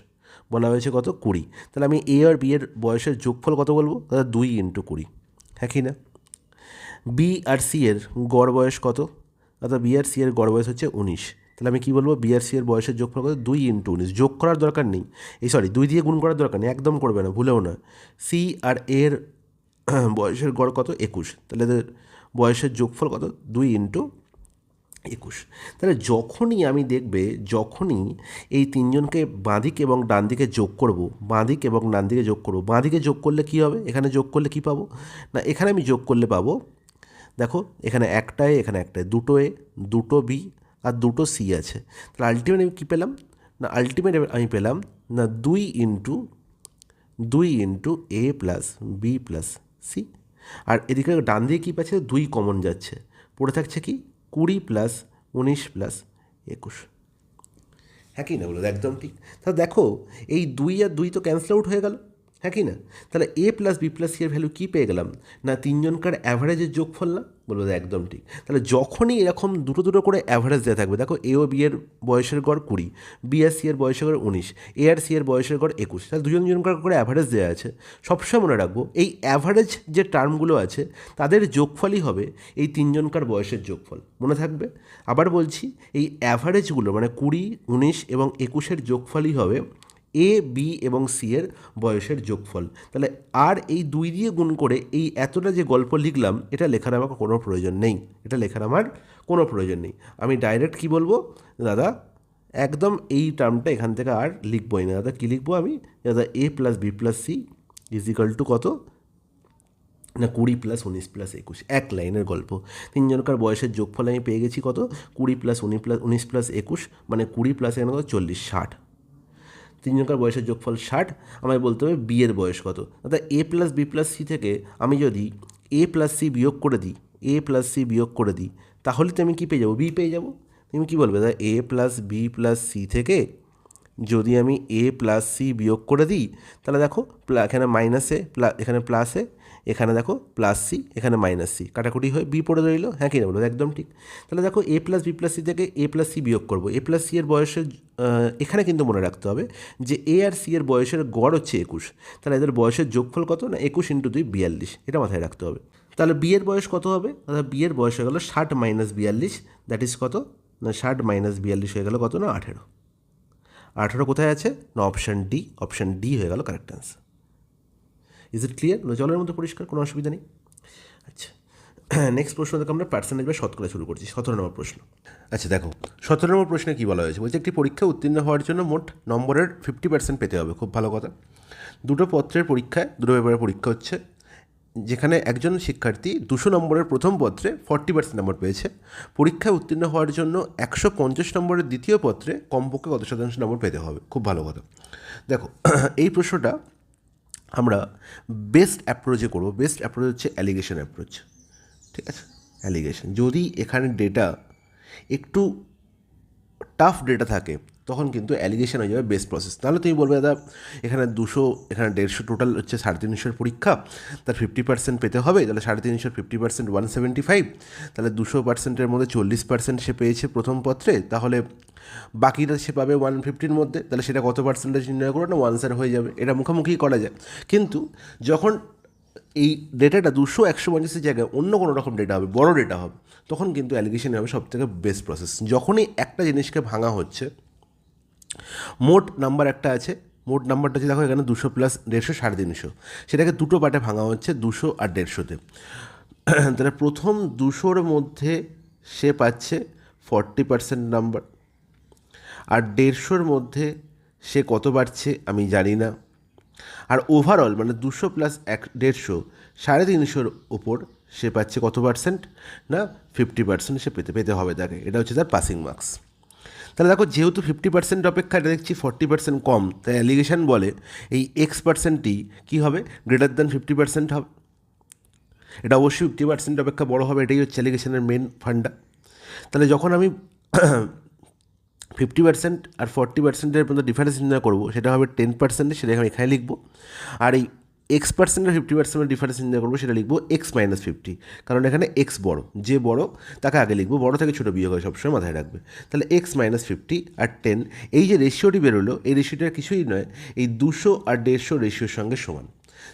বলা হয়েছে কত 20, তাহলে আমি এ আর বি এর বয়সের যোগফল কত বলবো? তাহলে 2 × 20, হ্যাঁ কি না? বি আর সি এর গড় বয়স কত? অর্থাৎ বি আর সি এর গড় বয়স হচ্ছে 19, তাহলে আমি কী বলবো? বি আর সি এর বয়সের যোগফল কত? 2 × 19, যোগ করার দরকার নেই, এই সরি 2 দিয়ে গুণ করার দরকার নেই, একদম করবে না, ভুলেও না। সি আর এর বয়সের গড় কত? 21, তাহলে এদের বয়সের যোগফল কত? 2 × 21। তাহলে যখনই আমি দেখবে যখনই এই তিনজনকে বাঁদিক এবং ডান দিকে যোগ করব, বাঁদিক এবং ডান দিকে যোগ করব, বাঁদিকে যোগ করলে কী হবে? এখানে যোগ করলে কী পাবো না এখানে আমি যোগ করলে পাবো, দেখো এখানে একটা এ এখানে একটা এ, দুটো এ দুটো বি আর দুটো সি আছে। তাহলে আলটিমেট আমি কী পেলাম না আলটিমেট আমি পেলাম না 2 × এ প্লাস বি প্লাস সি। আর এদিকে ডান দিকে কী পাচ্ছে? 2 কমন যাচ্ছে, পড়ে থাকছে কি 20 প্লাস 19 প্লাস 21, হ্যাঁ কি না বলো? একদম ঠিক। তাহলে দেখো এই 2 আর 2 তো ক্যান্সেল আউট হয়ে গেল, হ্যাঁ কি না? তাহলে এ প্লাস বি প্লাস সি এর ভ্যালু কী পেয়ে গেলাম না তিনজনকার অ্যাভারেজের যোগফল না? বলবো একদম ঠিক। তাহলে যখনই এরকম দুটো দুটো করে অ্যাভারেজ দেওয়া থাকবে, দেখো এ ও বি এর বয়সের গড় 20, বি আর সি এর বয়সের গড় 19, এ আর সি এর বয়সের গড় 21, তাহলে দুজন দুজনকার করে অ্যাভারেজ দেওয়া আছে। সবসময় মনে রাখবো এই অ্যাভারেজ যে টার্মগুলো আছে তাদের যোগফলই হবে এই তিনজনকার বয়সের যোগফল, মনে থাকবে। আবার বলছি এই অ্যাভারেজগুলো মানে 20, 19 এবং 21-এর যোগফলই হবে এ বি এবং সি এর বয়সের যোগফল। তাহলে আর এই 2 দিয়ে গুণ করে এই এতটা যে গল্প লিখলাম এটা লেখার আমার কোনো প্রয়োজন নেই, এটা লেখার আমার কোনো প্রয়োজন নেই। আমি ডাইরেক্ট কি বলবো দাদা একদম এই টার্মটা এখান থেকে আর লিখবই না দাদা। কী লিখবো আমি দাদা? A plus B plus C is equal to কত না 20 প্লাস 19 প্লাস 21, এক লাইনের গল্প। তিনজনকার বয়সের যোগফল আমি পেয়ে গেছি কত? 20 প্লাস 19 প্লাস 21, মানে 20 প্লাস এখানে কত 40, 60। তিনজনকার বয়সের যোগফল 60, আমায় বলতে হবে বি এর বয়স কত। অর্থাৎ এ প্লাস বি প্লাস সি থেকে আমি যদি এ প্লাস সি বিয়োগ করে দিই, এ প্লাস সি বিয়োগ করে দিই, তাহলে তো আমি কী পেয়ে যাবো? বি পেয়ে যাবো। তুমি কী বলবে দাদা? A plus B plus C থেকে যদি আমি এ প্লাস সি বিয়োগ করে দিই তাহলে দেখো এখানে মাইনাসে এখানে প্লাসে, এখানে দেখো প্লাস সি, এখানে মাইনাস সি, কাটাকুটি হয়ে বি পড়ে রইল, হ্যাঁ কি না বলো? একদম ঠিক। তাহলে দেখো এ প্লাস বি প্লাস সি থেকে এ প্লাস সি বিয়োগ করবো, এ প্লাস সি এর বয়সের এখানে কিন্তু মনে রাখতে হবে যে এ আর সি এর বয়সের গড় হচ্ছে 21, তাহলে এদের বয়সের যোগফল কত না 21 × 2 42, এটা মাথায় রাখতে হবে। তাহলে বি এর বয়স কত হবে? অর্থাৎ বি এর বয়স হয়ে গেলো 60 মাইনাস 42, দ্যাট ইজ কত না 60 মাইনাস 42 হয়ে গেলো কত না 18। 18 কোথায় আছে না অপশান ডি, অপশান ডি হয়ে গেল correct answer. Is it clear? জলের মধ্যে পরিষ্কার, কোনো অসুবিধা নেই। আচ্ছা নেক্সট প্রশ্ন থেকে আমরা পার্সেন্টেজ বা শতকরা শুরু করছি। 17 নম্বর প্রশ্ন। আচ্ছা দেখো, 17 নম্বর প্রশ্নে কী বলা হয়েছে, বলছে একটি পরীক্ষায় উত্তীর্ণ হওয়ার জন্য মোট নম্বরের 50% পেতে হবে। খুব ভালো কথা। দুটো পত্রের পরীক্ষায়, দুটো পেপারের পরীক্ষা হচ্ছে, যেখানে একজন শিক্ষার্থী 200 নম্বরের প্রথম পত্রে 40% নম্বর পেয়েছে। পরীক্ষায় উত্তীর্ণ হওয়ার জন্য 150 নম্বরের দ্বিতীয় পত্রে কমপক্ষে কত শতাংশ নম্বর পেতে হবে। খুব ভালো কথা। দেখো, এই প্রশ্নটা আমরা বেস্ট অ্যাপ্রোচে করবো। বেস্ট অ্যাপ্রোচ হচ্ছে অ্যালিগেশন অ্যাপ্রোচ। ঠিক আছে, অ্যালিগেশন। যদি এখানে ডেটা একটু টাফ ডেটা থাকে তখন কিন্তু অ্যালিগেশন হয়ে যাবে বেস্ট প্রসেস। তাহলে তুমি বলবে দাদা এখানে 200, এখানে 150, টোটাল হচ্ছে 350 পরীক্ষা, তার 50% পেতে হবে, তাহলে 350 50% 175, তাহলে 200%-এর মধ্যে 40% সে পেয়েছে প্রথম পত্রে, তাহলে বাকিটা সে পাবে 150-র মধ্যে, তাহলে সেটা কত পার্সেন্টেজ নির্ণয় করে না আনসার হয়ে যাবে। এটা মুখোমুখি করা যায়। কিন্তু যখন এই ডেটাটা 200-150-এর জায়গায় অন্য কোনো রকম ডেটা হবে, বড় ডেটা হবে, তখন কিন্তু অ্যালিগেশন হবে সবথেকে বেস্ট প্রসেস। যখনই একটা জিনিসকে ভাঙা হচ্ছে, মোট নাম্বার একটা আছে, মোট নাম্বারটা হচ্ছে দেখো এখানে 200 + 150 350, সেটাকে দুটো পার্টে ভাঙা হচ্ছে, 200 আর 150-তে। তাহলে প্রথম 200-র মধ্যে সে পাচ্ছে 40% নাম্বার, আর 150-র মধ্যে সে কত পাচ্ছে আমি জানি না। আর ওভারঅল মানে 200 + 150 350-র ওপর সে পাচ্ছে কত পার্সেন্ট না 50% সে পেতে হবে তাকে। এটা হচ্ছে তার পাসিং মার্কস। তাহলে দেখো, যেহেতু 50% অপেক্ষা এটা দেখছি 40% কম, তাই অ্যালিগেশন বলে এই X%ই কী হবে, গ্রেটার দ্যান 50% হবে। এটা অবশ্যই 50% অপেক্ষা বড় হবে, এটাই হচ্ছে অ্যালিগেশনের মেন ফান্ডা। তাহলে যখন আমি 50% আর 40%-এর মধ্যে ডিফারেন্স নির্ণয় করবো, সেটা হবে 10%, সেটা আমি এখানে লিখবো। আর এই X% আর 50%-এর ডিফারেন্স নির্ণয় করবো, সেটা লিখবো X - 50, কারণ এখানে X বড়, যে বড় তাকে আগে লিখবো, বড় থেকে ছোটো বিয়োগ হয় সবসময়, মাথায় রাখবে। তাহলে X - 50 আর 10, এই যে রেশিওটি বেরোলো, এই রেশিওটা কিছুই নয়, এই 200 আর 150 রেশিওর সঙ্গে সমান।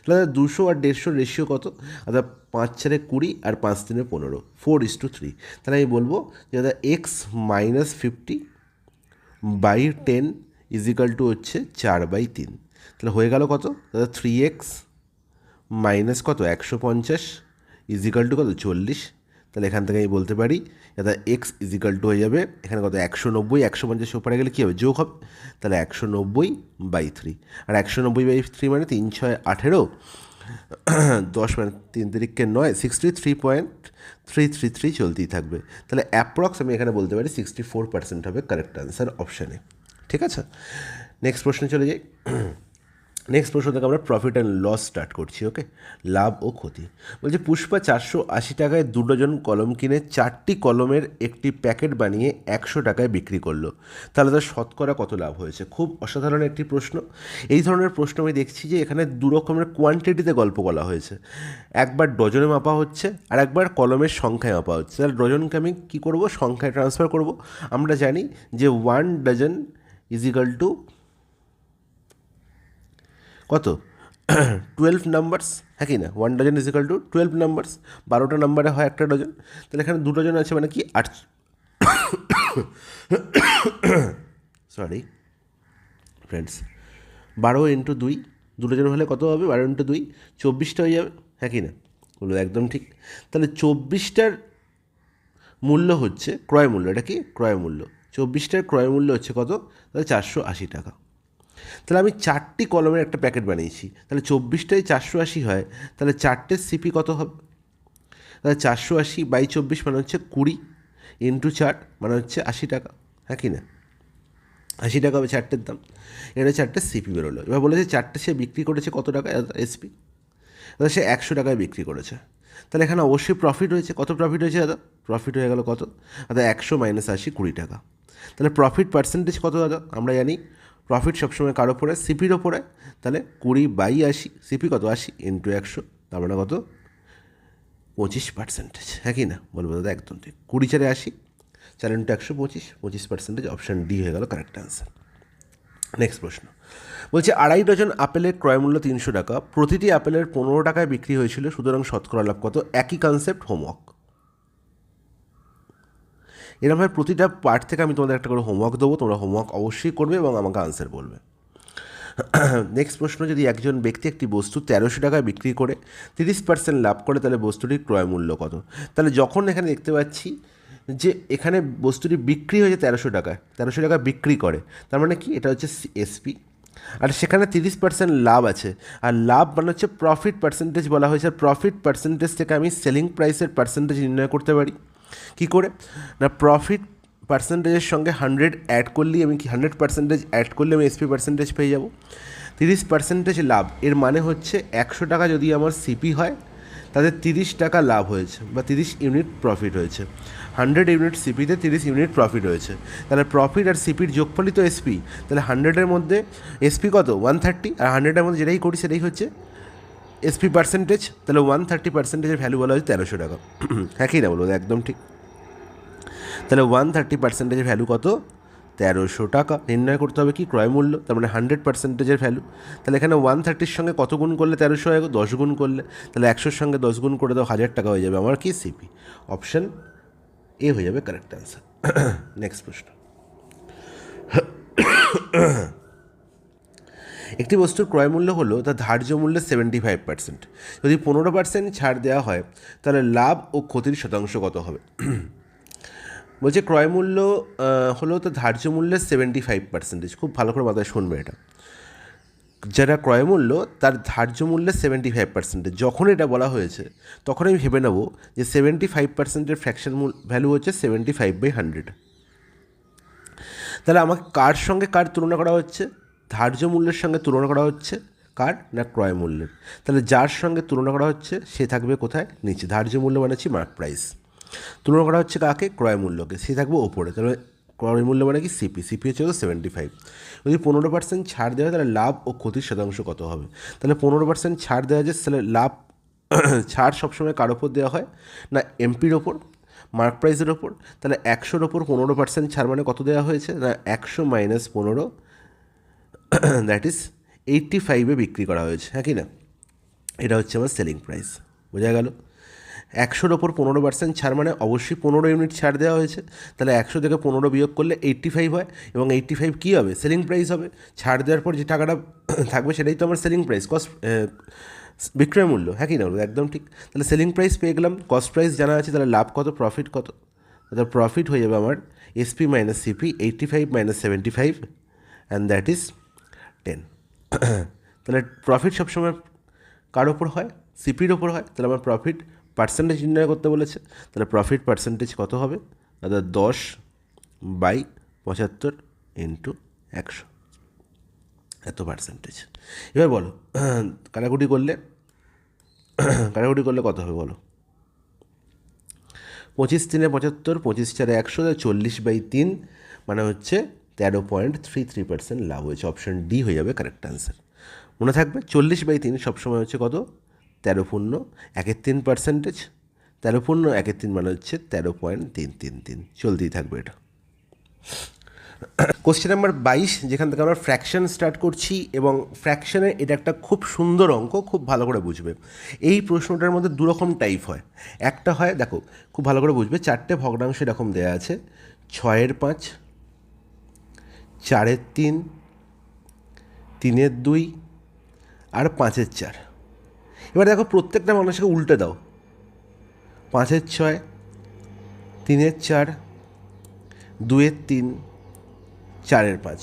তাহলে 200 আর 150 রেশিও কত, অর্থাৎ 5 × 4 = 20 আর 5 × 3 = 15, 4:3। তাহলে আমি বলবো যে দাদা X - 50/10 হচ্ছে 4/3। তাহলে হয়ে গেল কত দাদা, 3x মাইনাস কত 150 কত 40। তাহলে এখান থেকে আমি বলতে পারি দাদা x হয়ে যাবে এখানে কত 190, 150 ওপরে গেলে কী হবে, যোগ হবে। তাহলে 190/3, আর 190/3 মানে 3 × 6 = 18, 10 মানে 3 × 3 = 9, 63.333 চলতেই থাকবে। তাহলে অ্যাপ্রক্স আমি এখানে বলতে পারি 64% হবে কারেক্ট আনসার অপশানে। ঠিক আছে, নেক্সট প্রশ্নে চলে যাই। নেক্সট প্রশ্ন থেকে আমরা প্রফিট অ্যান্ড লস স্টার্ট করছি। ওকে, লাভ ও ক্ষতি। বলছে পুষ্পা 480 টাকায় 2 ডজন কলম কিনে 4টি কলমের একটি প্যাকেট বানিয়ে 100 টাকায় বিক্রি করলো, তাহলে তার শতকরা কত লাভ হয়েছে। খুব অসাধারণ একটি প্রশ্ন। এই ধরনের প্রশ্ন আমি দেখছি যে এখানে দু রকমের কোয়ান্টিটিতে গল্প বলা হয়েছে, একবার ডজনে মাপা হচ্ছে আর একবার কলমের সংখ্যায় মাপা হচ্ছে। তাহলে ডজনকে আমি কী করব, সংখ্যায় ট্রান্সফার করব। আমরা জানি যে 1 ডজন = কত 12 নাম্বারস, হ্যাঁ কি না, 1 ডজন = 12 নাম্বারস, 12টা নাম্বারে হয় একটা ডজন। তাহলে এখানে 2 ডজন আছে মানে কি 8, সরি ফ্রেন্ডস, 12 × 2, 2 ডজন হলে কত হবে, 12 × 2 24টা হয়ে যাবে, হ্যাঁ কি না, বললো একদম ঠিক। তাহলে 24টার মূল্য হচ্ছে ক্রয় মূল্য, এটা কি ক্রয় মূল্য, 24টার ক্রয় মূল্য হচ্ছে কত, তাহলে 480 টাকা। তাহলে আমি 4টি কলমের একটা প্যাকেট বানিয়েছি, তাহলে 24টায় 480 হয়, তাহলে 4টের সিপি কত হবে, তাহলে 480/24 মানে হচ্ছে 20 × 4 মানে হচ্ছে 80 টাকা, হ্যাঁ কি না, 80 টাকা হবে 4টের দাম। এটা 4টের সিপি বেরোলো। এবার বলেছে 4টে সে বিক্রি করেছে কত টাকা এসপি, তাহলে সে 100 টাকায় বিক্রি করেছে। তাহলে এখানে অবশ্যই প্রফিট হয়েছে। কত প্রফিট হয়েছে দাদা, প্রফিট হয়ে গেল কত দাদা 100 - 80 20 টাকা। তাহলে প্রফিট পার্সেন্টেজ কত দাদা, আমরা জানি প্রফিট সবসময় কার ওপরে, সিপির ওপরে। তাহলে 20/80, সিপি কত 80 × 100, তার মানে কত 25%, হ্যাঁ কি না, বলবো দাদা একদম ঠিক। 20 × 4 = 80, 4 × 100 25%, অপশান ডি হয়ে গেল কারেক্ট আনসার। নেক্সট প্রশ্ন বলছে 2.5 ডজন আপেলের ক্রয় মূল্য 300 টাকা, প্রতিটি আপেলের 15 টাকায় বিক্রি হয়েছিল, সুতরাং শতকরা লাভ কত। একই কনসেপ্ট, হোমওয়ার্ক। এরকমভাবে প্রতিটা পার্ট থেকে আমি তোমাদের একটা করে হোমওয়ার্ক দেবো, তোমরা হোমওয়ার্ক অবশ্যই করবে এবং আমাকে আনসার বলবে। নেক্সট প্রশ্ন, যদি একজন ব্যক্তি একটি বস্তু 1300 টাকায় বিক্রি করে 30% লাভ করে, তাহলে বস্তুটির ক্রয় মূল্য কত? তাহলে যখন এখানে দেখতে পাচ্ছি যে এখানে বস্তুটি বিক্রি হয়েছে 1300 টাকা বিক্রি করে, তার মানে কি, এটা হচ্ছে এসপি, আর সেখানে 30% লাভ আছে, আর লাভ মানে হচ্ছে প্রফিট পার্সেন্টেজ বলা হয়েছে। আর প্রফিট পার্সেন্টেজ থেকে আমি সেলিং প্রাইসের পার্সেন্টেজ নির্ণয় করতে পারি কী করে? না, প্রফিট পার্সেন্টেজের সঙ্গে 100 অ্যাড করলেই আমি 100% অ্যাড করলে আমি এসপি পার্সেন্টেজ পেয়ে যাব। 30% লাভ, এর মানে হচ্ছে 100 টাকা যদি আমার সিপি হয়, তাদের 30 টাকা লাভ হয়েছে বা 30 ইউনিট প্রফিট হয়েছে। 100 ইউনিট সিপিতে 30 ইউনিট প্রফিট হয়েছে, তাহলে প্রফিট আর সিপির যোগফলই তো এসপি। তাহলে 100-এর মধ্যে এসপি কত? 130, আর 100-এর মধ্যে যেটাই করি সেটাই হচ্ছে এসপি পার্সেন্টেজ। তাহলে 130%-এর ভ্যালু বলা হচ্ছে 1300 টাকা। হ্যাঁ কি না বলবো? একদম ঠিক। তাহলে 130%-এর ভ্যালু কত? 1300 টাকা। নির্ণয় করতে হবে কি? ক্রয় মূল্য, তার মানে 100%-এর ভ্যালু। তাহলে এখানে 130-র সঙ্গে কত গুণ করলে 1300 হয়? 10 গুণ করলে। তাহলে 100-র সঙ্গে 10 গুণ করে দাও, 1000 টাকা হয়ে যাবে আমার কি? সিপি। অপশান এ হয়ে যাবে কারেক্ট অ্যান্সার। নেক্সট প্রশ্ন, একটি বস্তুর ক্রয় মূল্য হলো তার ধার্য মূল্যের 75%। যদি 15% ছাড় দেওয়া হয়, তাহলে লাভ ও ক্ষতির শতাংশ কত হবে? বলছে ক্রয় মূল্য হলো তো ধার্য মূল্যের 75%। খুব ভালো করে মাথায় শুনবে এটা। যেটা ক্রয় মূল্য তার ধার্য মূল্যের 75%। যখন এটা বলা হয়েছে তখন আমি ভেবে নেব যে 75%-এর ফ্র্যাকশন ভ্যালু হচ্ছে 75/100। তাহলে আমাকে কার সঙ্গে কার তুলনা করা হচ্ছে? ধার্য মূল্যের সঙ্গে তুলনা করা হচ্ছে। কার? না, ক্রয় মূল্যের। তাহলে যার সঙ্গে তুলনা করা হচ্ছে সে থাকবে কোথায়? নিচে। ধার্য মূল্য মানে হচ্ছে মার্ক প্রাইস। তুলনা করা হচ্ছে কাকে? ক্রয় মূল্যকে, সে থাকবে ওপরে। তাহলে ক্রয় মূল্য মানে কি? সিপি। সিপি হচ্ছে 75। যদি 15% ছাড় দেওয়া হয়, তাহলে লাভ ও ক্ষতির শতাংশ কত হবে? তাহলে 15% ছাড় দেওয়া যায়, তাহলে লাভ ছাড় সবসময় কার ওপর দেওয়া হয়? না, এমপির ওপর, মার্ক প্রাইসের ওপর। তাহলে 100-র ওপর 15% ছাড় মানে কত দেওয়া হয়েছে? না, 100 - 15, দ্যাট ইজ 85-এ বিক্রি করা হয়েছে। হ্যাঁ কি না? এটা হচ্ছে আমার সেলিং প্রাইস। বোঝা গেল? 100-র ওপর 15% ছাড় মানে অবশ্যই 15 ইউনিট ছাড় দেওয়া হয়েছে। তাহলে 100 থেকে 15 বিয়োগ করলে 85 হয়, এবং 85 কী হবে? সেলিং প্রাইস হবে। ছাড় দেওয়ার পর যে টাকাটা থাকবে সেটাই তো আমার সেলিং প্রাইস, কস্ট, বিক্রয় মূল্য। হ্যাঁ কি না? একদম ঠিক। তাহলে সেলিং প্রাইস পেয়ে গেলাম, কস্ট প্রাইস জানা আছে, তাহলে লাভ কত, প্রফিট কত? তাহলে প্রফিট হয়ে যাবে আমার SP minus CP, 85 - 75, and that is 10। তাহলে প্রফিট সবসময় কার ওপর হয়? সিপির ওপর হয়। তাহলে আমার প্রফিট পার্সেন্টেজ নির্ণয় করতে বলেছে, তাহলে প্রফিট পার্সেন্টেজ কত হবে? দাদা 10/75 ইন্টু 100, এত পার্সেন্টেজ। এবার বলো, কাটাকুটি করলে কত হবে বলো? 25×3 = 75, 25×4 = 100, 40/3 মানে হচ্ছে 13.33% লাভ হয়েছে। অপশান ডি হয়ে যাবে কারেক্ট অ্যান্সার। মনে থাকবে 40/3 সবসময় হচ্ছে কত? 13.13%। 13.13 মানে হচ্ছে 13.333। চলতেই থাকবে এটা। কোশ্চেন নাম্বার 22, যেখান থেকে আমরা ফ্র্যাকশন স্টার্ট করছি, এবং ফ্র্যাকশনের এটা একটা খুব সুন্দর অঙ্ক, খুব ভালো করে বুঝবে। এই প্রশ্নটার মধ্যে দুরকম টাইপ হয়। একটা হয়, দেখো খুব ভালো করে বুঝবে, 4টে ভগ্নাংশ এরকম দেওয়া আছে, 6/5, 4/3, 3/2 আর 5/4। এবার দেখো প্রত্যেকটা মানুষকে উল্টে দাও, 5/6, 3/4, 2/3, 4/5।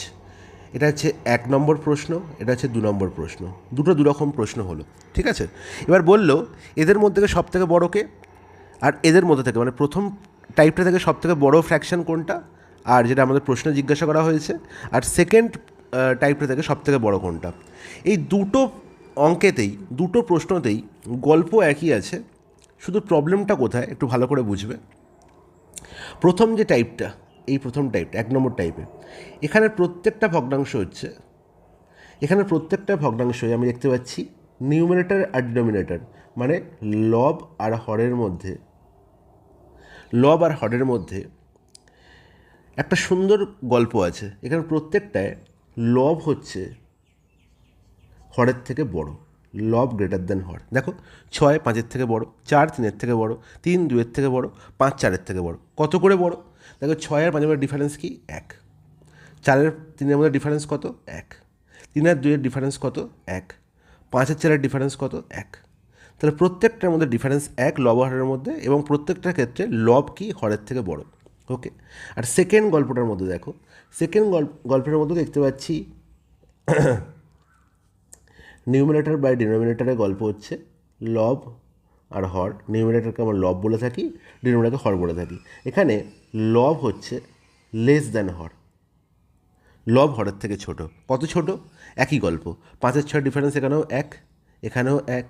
এটা হচ্ছে 1 নম্বর প্রশ্ন, এটা হচ্ছে 2 নম্বর প্রশ্ন। দুটো দুরকম প্রশ্ন হলো, ঠিক আছে। এবার বললো এদের মধ্যে থেকে সব থেকে বড় কে, আর এদের মধ্যে থেকে মানে প্রথম টাইপটা থেকে সব থেকে বড় ফ্র্যাকশন কোনটা, আর যেটা আমাদের প্রশ্নে জিজ্ঞাসা করা হয়েছে, আর সেকেন্ড টাইপটা থেকে সব থেকে বড় কোনটা। এই দুটো অঙ্কেতেই, দুটো প্রশ্নতেই গল্প একই আছে, শুধু প্রবলেমটা কোথায় একটু ভালো করে বুঝবে। প্রথম যে টাইপটা, এই প্রথম টাইপটা 1 নম্বর টাইপে, এখানে প্রত্যেকটা ভগ্নাংশ হচ্ছে, এখানে প্রত্যেকটা ভগ্নাংশই আমি দেখতে পাচ্ছি নিউমারেটর আর ডিনোমিনেটর, মানে লব আর হরের মধ্যে, লব আর হরের মধ্যে একটা সুন্দর গল্প আছে। এখানে প্রত্যেকটায় লব হচ্ছে হরের থেকে বড়, লব গ্রেটার দ্যান হর। দেখো 6 5-এর থেকে বড়, 4 3-এর থেকে বড়, 3 2-এর থেকে বড়, 5 4-এর থেকে বড়। কত করে বড়? দেখো 6 আর 5-এর মধ্যে ডিফারেন্স কি? 1। 4 আর 3-এর মধ্যে ডিফারেন্স কত? 1। 3 আর 2 এর ডিফারেন্স কত? 1। 5 আর 4 এর ডিফারেন্স কত? 1। তাহলে প্রত্যেকটার মধ্যে ডিফারেন্স 1 লব হরের মধ্যে, এবং প্রত্যেকটার ক্ষেত্রে লব কি হরের থেকে বড়। ওকে, আর সেকেন্ড গল্পটার মধ্যে দেখো, সেকেন্ড গল্পের মধ্যে দেখতে পাচ্ছি নিউমিনেটর বাই ডিনোমিনেটরের গল্প হচ্ছে লব আর হর। নিউমিনেটরকে আমরা লব বলে থাকি, ডিনোমিনেটরকে হর বলে থাকি। এখানে লব হচ্ছে লেস দ্যান হর, লব হরের থেকে ছোট। কত ছোট? একই গল্প, 5 আর 6 ডিফারেন্স এখানেও 1, এখানেও 1,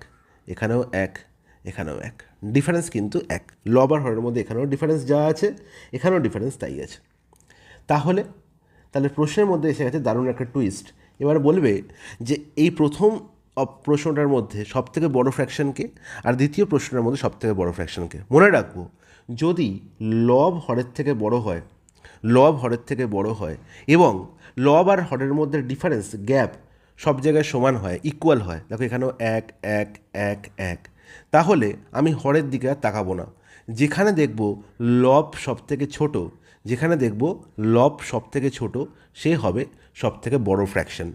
এখানেও 1, এখানেও 1, ডিফারেন্স কিন্তু 1। লব আর হরের মধ্যে এখানেও ডিফারেন্স যা আছে এখানেও ডিফারেন্স তাই আছে। তাহলে প্রশ্নের মধ্যে এসে গেছে দারুণ একটা টুইস্ট। এবার বলবে যে এই প্রথম প্রশ্নটার মধ্যে সবথেকে বড় ফ্র্যাকশনকে, আর দ্বিতীয় প্রশ্নের মধ্যে সবথেকে বড় ফ্র্যাকশনকে। মনে রাখবো, যদি লব হরের থেকে বড় হয়, লব হরের থেকে বড় হয় এবং লব আর হরের মধ্যে ডিফারেন্স গ্যাপ সব জায়গায় সমান হয়, ইকুয়াল হয়, দেখো এখানেও 1 1 1 1, তাহলে আমি হরের দিকে আর তাকাবো না। যেখানে দেখব লব সব থেকে ছোটো, যেখানে দেখব লব সব থেকে ছোটো, সে হবে সব থেকে বড় ফ্র্যাকশন।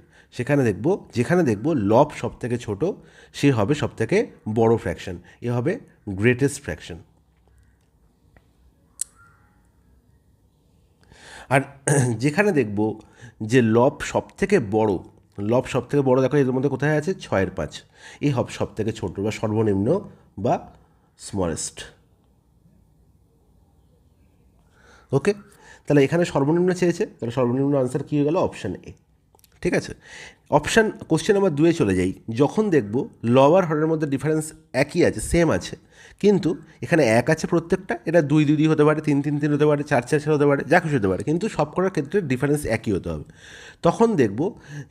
যেখানে দেখব লব সব থেকে ছোটো, সে হবে সব থেকে বড় ফ্র্যাকশন। এ হবে গ্রেটেস্ট ফ্র্যাকশন। আর যেখানে দেখব যে লব সব থেকে বড়, দেখো এর মধ্যে কোথায় আছে? 6 এর 5, এই হবে সব থেকে ছোটো বা সর্বনিম্ন বা স্মলেস্ট। ওকে, তাহলে এখানে সর্বনিম্ন চেয়েছে, তাহলে সর্বনিম্ন আনসার কী হয়ে গেল? Option A. ঠিক আছে, কোশ্চেন নাম্বার 2 চলে যাই। যখন দেখব লব আর হরের মধ্যে ডিফারেন্স একই আছে, সেম আছে, কিন্তু এখানে 1 আছে প্রত্যেকটা, এটা 2 2 হতে পারে, 3 3 3 হতে পারে, 4 4 4 হতে পারে, যা কিছু হতে পারে, কিন্তু সব করার ক্ষেত্রে ডিফারেন্স একই হতে হবে। তখন দেখব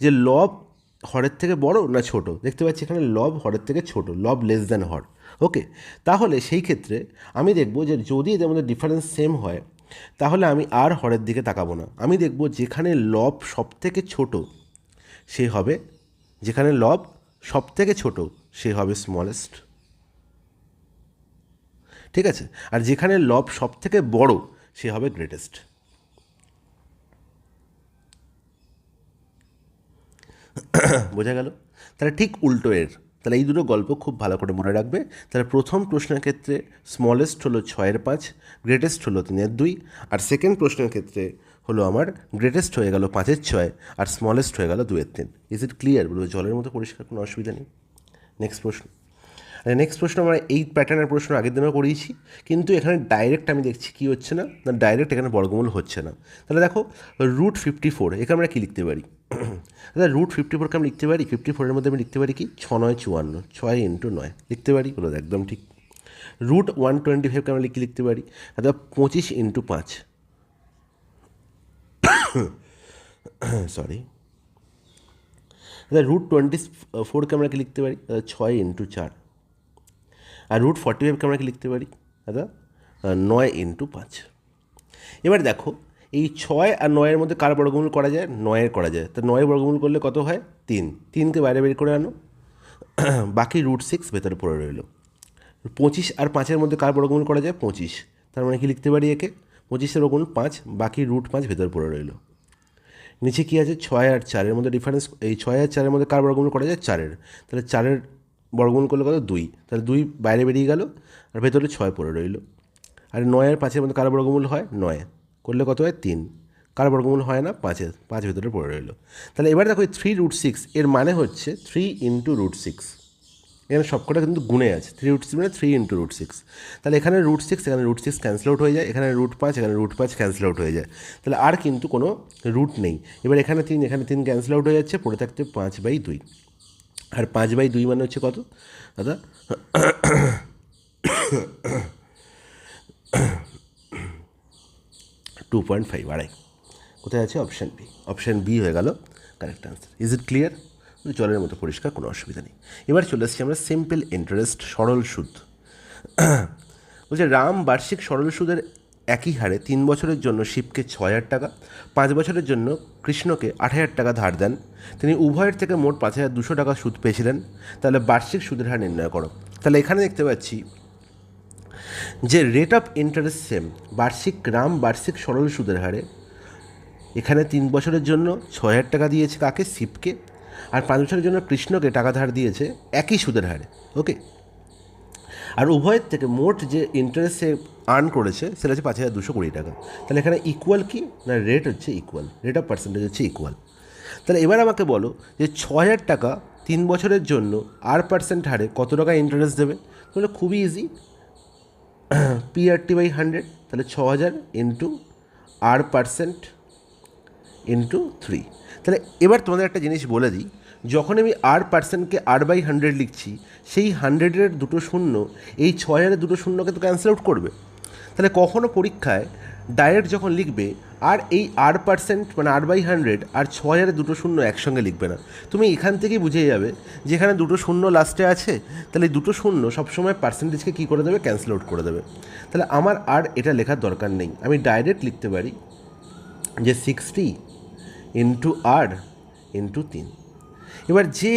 যে লব হরের থেকে বড় না ছোট। দেখতে পাচ্ছি এখানে লব হরের থেকে ছোট, লব লেস দ্যান হর। ওকে, তাহলে সেই ক্ষেত্রে আমি দেখব যে যদি এদের মধ্যে ডিফারেন্স সেম হয়, তাহলে আমি আর হরের দিকে তাকাবো না। আমি দেখব যেখানে লব সব থেকে ছোট, সে হবে, যেখানে লব সব থেকে ছোট সে হবে স্মলেস্ট। ঠিক আছে, আর যেখানে লব সব থেকে বড় সে হবে গ্রেটেস্ট। বোঝা গেল? তাহলে ঠিক উল্টো এর, তাহলে এই দুটো গল্প খুব ভালো করে মনে রাখবে। তাহলে প্রথম প্রশ্নের ক্ষেত্রে স্মলেস্ট হলো 6 এর 5, গ্রেটেস্ট হলো 3 এর 2, আর সেকেন্ড প্রশ্নের ক্ষেত্রে হলো আমার গ্রেটেস্ট হয়ে গেল 5 এর 6, আর স্মলেস্ট হয়ে গেল 2 এর 3। Is it clear? বলবো জলের মতো পরিষ্কার, কোনো অসুবিধা নেই। নেক্সট প্রশ্ন। নেক্সট প্রশ্ন আমরা এই প্যাটার্নের প্রশ্ন আগের দিনও করিয়েছি, কিন্তু এখানে ডাইরেক্ট আমি দেখছি কী হচ্ছে না, ডাইরেক্ট এখানে বর্গমূল হচ্ছে না। তাহলে দেখো √54, এখানে আমরা কী লিখতে পারি? দাদা √54কে আমি লিখতে পারি, 54-এর মধ্যে আমি লিখতে পারি কি 6 9 54, 6 × 9 লিখতে পারি, বলো একদম ঠিক। √125কে আমরা লিখতে পারি দাদা 25 × 5, সরি দাদা √24কে আমরা কি লিখতে পারি দাদা 6 × 4, আর √45কে আমরা কি লিখতে পারি দাদা 9 × 5। এবার দেখো এই 6 আর 9-এর মধ্যে কার বর্গমূল করা যায়? 9-এর করা যায়। তা 9-এর বর্গমূল করলে কত হয়? 3। 3কে বাইরে বের করে আনো, বাকি √6 ভেতরে পড়ে রইল। 25 আর 5-এর মধ্যে কার বর্গমূল করা যায়? 25। তার মানে কি লিখতে পারি একে? 25-এর বর্গমূল 5, বাকি √5 ভেতরে পড়ে রইল। নিচে কী আছে? 6 আর 4-এর মধ্যে ডিফারেন্স, এই 6 আর 4-এর মধ্যে কার বর্গমূল করা যায়? 4-এর। তাহলে 4-এর বর্গমূল করলে কত? 2। তাহলে 2 বাইরে বেরিয়ে গেল, আর ভেতরে 6 পড়ে রইল। আর 9 আর 5-এর মধ্যে কার বর্গমূল হয়? 9 করলে কত হয়? 3। কার বর্গমূল হয় না? 5-এর, 5 ভেতরে পড়ে রইল। তাহলে এবার দেখো 3√6 এর মানে হচ্ছে 3 × √6। এখানে সবকটা কিন্তু গুণে আছে, 3√6 মানে 3 × √6। তাহলে এখানে √6, এখানে √6 ক্যান্সেল আউট হয়ে যায়, এখানে √5, এখানে √5 ক্যান্সেল আউট হয়ে যায়। তাহলে আর কিন্তু কোনো রুট নেই। এবার এখানে 3, এখানে 3 ক্যান্সেল আউট হয়ে যাচ্ছে, পড়ে থাকতে 5/2। আর 5/2 মানে হচ্ছে কত দাদা? 2.5, আড়াই। কোথায় আছে? Option B. অপশান বি হয়ে গেল correct answer. Is it clear? জলের মতো পরিষ্কার, কোনো অসুবিধা নেই। এবার চলে আসছি আমরা সিম্পল ইন্টারেস্ট, সরল সুদ। বলছে রাম বার্ষিক সরল সুদের একই হারে 3 বছরের জন্য শিবকে 6,000 টাকা, 5 বছরের জন্য কৃষ্ণকে 8,000 টাকা ধার দেন। তিনি উভয়ের থেকে মোট 5,200 টাকা সুদ পেয়েছিলেন। তাহলে বার্ষিক সুদের হার নির্ণয় করো। তাহলে এখানে দেখতে পাচ্ছি যে rate of interest same, Ram বার্ষিক সরল সুদের হারে এখানে 3 বছরের জন্য 6,000 টাকা দিয়েছে কাকে? শিবকে। আর 5 বছরের জন্য কৃষ্ণকে টাকা ধার দিয়েছে একই সুদের হারে। ওকে, আর উভয়ের থেকে মোট যে ইন্টারেস্ট সে আর্ন করেছে সেটা হচ্ছে 5,220 টাকা। তাহলে এখানে ইকুয়াল কি না, রেট হচ্ছে ইকুয়াল, রেট অফ পার্সেন্টেজ হচ্ছে ইকুয়াল। তাহলে এবার আমাকে বলো যে 6,000 টাকা 3 বছরের জন্য R% হারে কত টাকা ইন্টারেস্ট দেবে। তাহলে খুবই ইজি, PRT/100, তাহলে 6,000 ইন্টু R% ইন্টু 3। তাহলে এবার তোমাদের একটা জিনিস বলে দিই, যখন আমি R%কে R/100 লিখছি, সেই 100-এর দুটো শূন্য এই 6,000-এর দুটো শূন্যকে তো ক্যান্সেল আউট করবে। তাহলে কখনও পরীক্ষায় ডাইরেক্ট যখন লিখবে আর এই R% মানে R/100 আর 6,000-এর দুটো শূন্য একসঙ্গে লিখবে না, তুমি এখান থেকেই বুঝে যাবে যে এখানে দুটো শূন্য লাস্টে আছে, তাহলে এই দুটো শূন্য সবসময় পার্সেন্টেজকে কী করে দেবে, ক্যান্সেল আউট করে দেবে। তাহলে আমার আর এটা লেখার দরকার নেই, আমি ডাইরেক্ট লিখতে পারি যে 60 ইন্টু R ইন্টু 3। এবার যে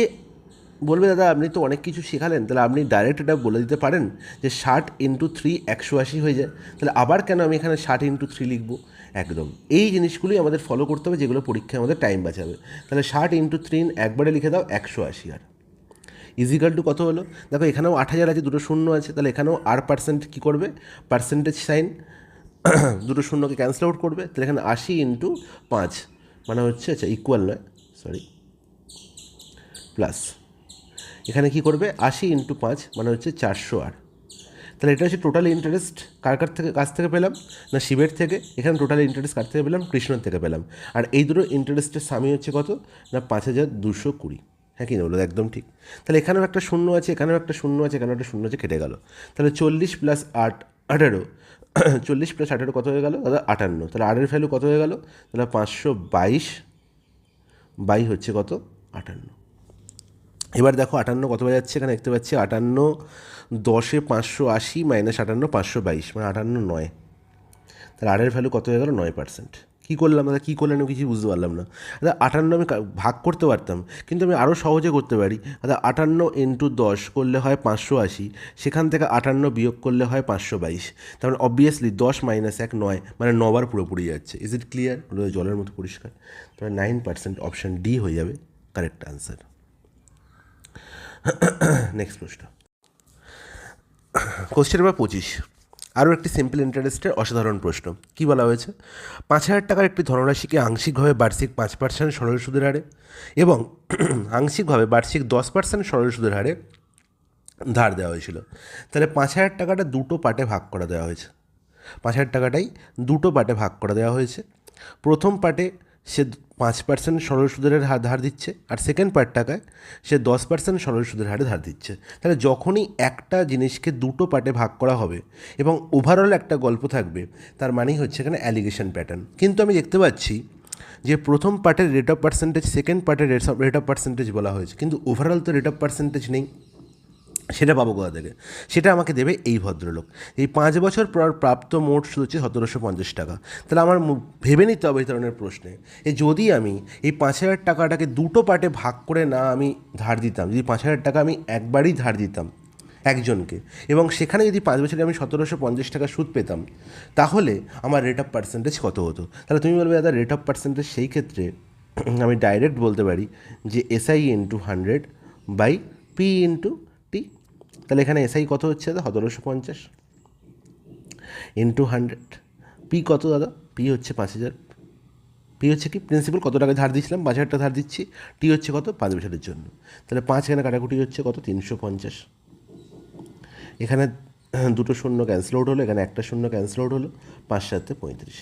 বলবে দাদা আপনি তো অনেক কিছু শেখালেন, তাহলে আপনি ডাইরেক্ট এটা বলে দিতে পারেন যে 60 ইন্টু 3 180 হয়ে যায়, তাহলে আবার কেন আমি এখানে 60 ইন্টু 3 লিখবো। একদম এই জিনিসগুলোই আমাদের ফলো করতে হবে, যেগুলো পরীক্ষায় আমাদের টাইম বাঁচাবে। তাহলে 60 ইন্টু 3 একবারে লিখে দাও 180। আর ইজিক্যাল টু কত হলো, দেখো এখানেও 8,000 আছে, দুটো শূন্য আছে, তাহলে এখানেও R% কী করবে, পার্সেন্টেজ সাইন দুটো শূন্যকে ক্যান্সেল আউট করবে। তাহলে এখানে 80 ইন্টু 5 মানে হচ্ছে, আচ্ছা ইকুয়াল নয়, সরি, প্লাস এখানে কী করবে, 80 ইন্টু 5 মানে হচ্ছে 400 আর। তাহলে এটা হচ্ছে টোটাল ইন্টারেস্ট কাছ থেকে পেলাম না, শিবের থেকে। এখানে টোটাল ইন্টারেস্ট কার থেকে পেলাম, কৃষ্ণর থেকে পেলাম। আর এই দুটো ইন্টারেস্টের সামি হচ্ছে কত না, 5,220। হ্যাঁ কি না বলো, একদম ঠিক। তাহলে এখানেও একটা শূন্য আছে, এখানেও একটা শূন্য আছে, এখানেও একটা শূন্য আছে, কেটে গেল। তাহলে 40 প্লাস 8 18, 40 প্লাস 18 কত হয়ে গেল দাদা, 58। তাহলে আরের ভ্যালু কত হয়ে গেল, তাহলে 522 বাই হচ্ছে কত, 58। এবার দেখো 58 কত হয়ে যাচ্ছে, এখানে দেখতে পাচ্ছি 58 10-এ 580 মাইনাস 58 522 মানে 58 9। তাহলে আরের ভ্যালু কত হয়ে গেল, 9%। কী করলাম দাদা, কী করলেন কিছু বুঝতে পারলাম না দাদা। 58 আমি ভাগ করতে পারতাম, কিন্তু আমি আরও সহজে করতে পারি দাদা। 58 ইন্টু 10 করলে হয় 580, সেখান থেকে 58 বিয়োগ করলে হয় 522। তার মানে অবভিয়াসলি 10 মাইনাস 1 9, মানে 9বার পুরোপুরি যাচ্ছে। ইজ ইট ক্লিয়ার, জলের মতো পরিষ্কার। তাহলে 9%, অপশান ডি হয়ে যাবে কারেক্ট আনসার। নেক্সট প্রশ্ন, কোশ্চেন নাম্বার 25, আরও একটি সিম্পল ইন্টারেস্টের অসাধারণ প্রশ্ন। কী বলা হয়েছে, 5,000 টাকার একটি ধনরাশিকে আংশিকভাবে বার্ষিক 5% সরল সুদের হারে এবং আংশিকভাবে বার্ষিক 10% সরল সুদের হারে ধার দেওয়া হয়েছিল। তাহলে 5,000 টাকাটা দুটো পার্টে ভাগ করে দেওয়া হয়েছে। 5,000 টাকাটাই দুটো পার্টে ভাগ করে দেওয়া হয়েছে। প্রথম পার্টে সে 5% সরল সুদের হারে ধার দিচ্ছে, আর সেকেন্ড পার্ট টাকায় সে 10% সরল সুদের হারে ধার দিচ্ছে। তাহলে যখনই একটা জিনিসকে দুটো পার্টে ভাগ করা হবে এবং ওভারঅল একটা গল্প থাকবে, তার মানেই হচ্ছে এখানে অ্যালিগেশন প্যাটার্ন। কিন্তু আমি দেখতে পাচ্ছি যে প্রথম পার্টের রেট অফ পার্সেন্টেজ, সেকেন্ড পার্টের রেট অফ পার্সেন্টেজ বলা হয়েছে, কিন্তু ওভারঅল তো রেট অফ পার্সেন্টেজ নেই। সেটা পাবো কোথা থেকে, সেটা আমাকে দেবে এই ভদ্রলোক। এই 5 বছর পর প্রাপ্ত মোট সুদ হচ্ছে 1,750 টাকা। তাহলে আমার ভেবে নিতে হবে এই ধরনের প্রশ্নে, যদি আমি এই 5,000 টাকাটাকে দুটো পার্টে ভাগ করে না আমি ধার দিতাম, যদি 5,000 টাকা আমি একবারই ধার দিতাম একজনকে, এবং সেখানে যদি 5 বছরে আমি 1,750 টাকা সুদ পেতাম, তাহলে আমার রেট অফ পার্সেন্টেজ কত হতো। তাহলে তুমি বলবে দাদা রেট অফ পার্সেন্টেজ, সেই ক্ষেত্রে আমি ডাইরেক্ট বলতে পারি যে SI into 100 by P into T. তাহলে এখানে SI কত হচ্ছে দাদা, 1,750 ইন্টু 100। পি কত দাদা, পি হচ্ছে 5,000। পি হচ্ছে কি, প্রিন্সিপাল কত টাকা ধার দিয়েছিলাম, 5,000 টাকা ধার দিচ্ছি। টি হচ্ছে কত, 5 বছরের জন্য। তাহলে 5 এখানে কাটাকুটি হচ্ছে কত, 350। এখানে দুটো শূন্য ক্যান্সেল আউট হলো, এখানে একটা শূন্য ক্যান্সেল আউট হলো, 5 7 35।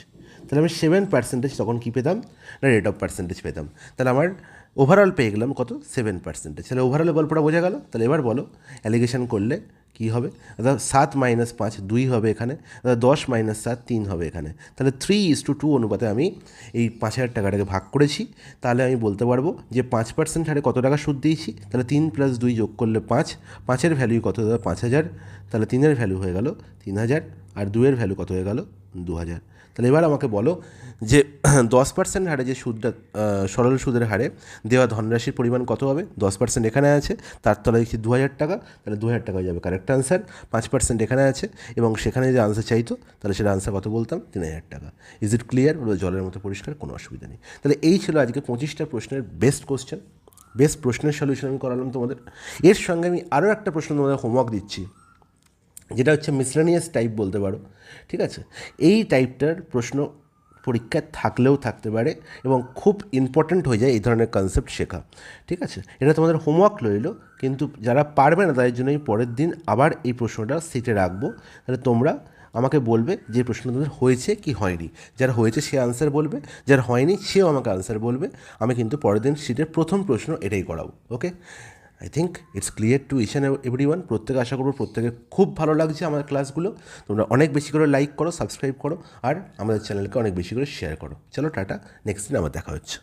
তাহলে আমি 7% তখন কী পেতাম না, রেট অফ পার্সেন্টেজ পেতাম। তাহলে আমার ওভারঅল পেয়ে গেলাম কত, 7%। তাহলে ওভারঅল গল্পটা বোঝা গেল। তাহলে এবার বলো অ্যালিগেশন করলে কী হবে দাদা, 7 - 5 2 হবে এখানে দাদা, 10 - 7 3 হবে এখানে। তাহলে 3:2 অনুপাতে আমি এই 5,000 টাকাটাকে ভাগ করেছি। তাহলে আমি বলতে পারবো যে 5% হারে কত টাকা সুদ দিয়েছি। তাহলে 3 + 2 যোগ করলে 5, 5-এর ভ্যালু কত দাদা, 5,000। তাহলে 3-এর ভ্যালু হয়ে গেল 3,000, আর 2-এর ভ্যালু কত হয়ে গেল, 2,000। তাহলে এবার আমাকে বলো যে 10% হারে যে সুদটা, সরল সুদের হারে দেওয়া ধনরাশির পরিমাণ কত হবে। 10% এখানে আছে, তার তলায় দেখছি 2,000 টাকা, তাহলে 2,000 টাকা হয়ে যাবে কারেক্ট আনসার। 5% এখানে আছে, এবং সেখানে যে আনসার চাইতো, তাহলে সেটা আনসার কত বলতাম, 3,000 টাকা। ইজ ইট ক্লিয়ার, জলের মতো পরিষ্কার, কোনো অসুবিধা নেই। তাহলে এই ছিল আজকে 25টা প্রশ্নের বেস্ট কোশ্চেন। বেশ প্রশ্নের সলিউশন আমি করালাম তোমাদের। এর সঙ্গে আমি আরও একটা প্রশ্ন তোমাদের হোমওয়ার্ক দিচ্ছি, যেটা হচ্ছে মিসলেনিয়াস টাইপ বলতে পারো, ঠিক আছে। এই টাইপটার প্রশ্ন পরীক্ষায় থাকলেও থাকতে পারে এবং খুব ইম্পর্ট্যান্ট হয়ে যায় এই ধরনের কনসেপ্ট শেখা, ঠিক আছে। এটা তোমাদের হোমওয়ার্ক রইলো, কিন্তু যারা পারবে না তাদের জন্য আমি পরের দিন আবার এই প্রশ্নটা সিটে রাখবো। তাহলে তোমরা আমাকে বলবে যে প্রশ্ন তোমাদের হয়েছে কি হয়নি। যার হয়েছে সে আনসার বলবে, যার হয়নি সেও আমাকে আনসার বলবে। আমি কিন্তু পরের দিন সিটের প্রথম প্রশ্ন এটাই করাবো। Okay, I think it's clear to each and every one. প্রত্যেকে আশা করবো প্রত্যেকে খুব ভালো লাগছে আমার ক্লাসগুলো। তোমরা অনেক বেশি করে লাইক করো, সাবস্ক্রাইব করো, আর আমাদের চ্যানেলকে অনেক বেশি করে শেয়ার করো। চলো টাটা, নেক্সট দিন আবার দেখা হচ্ছে।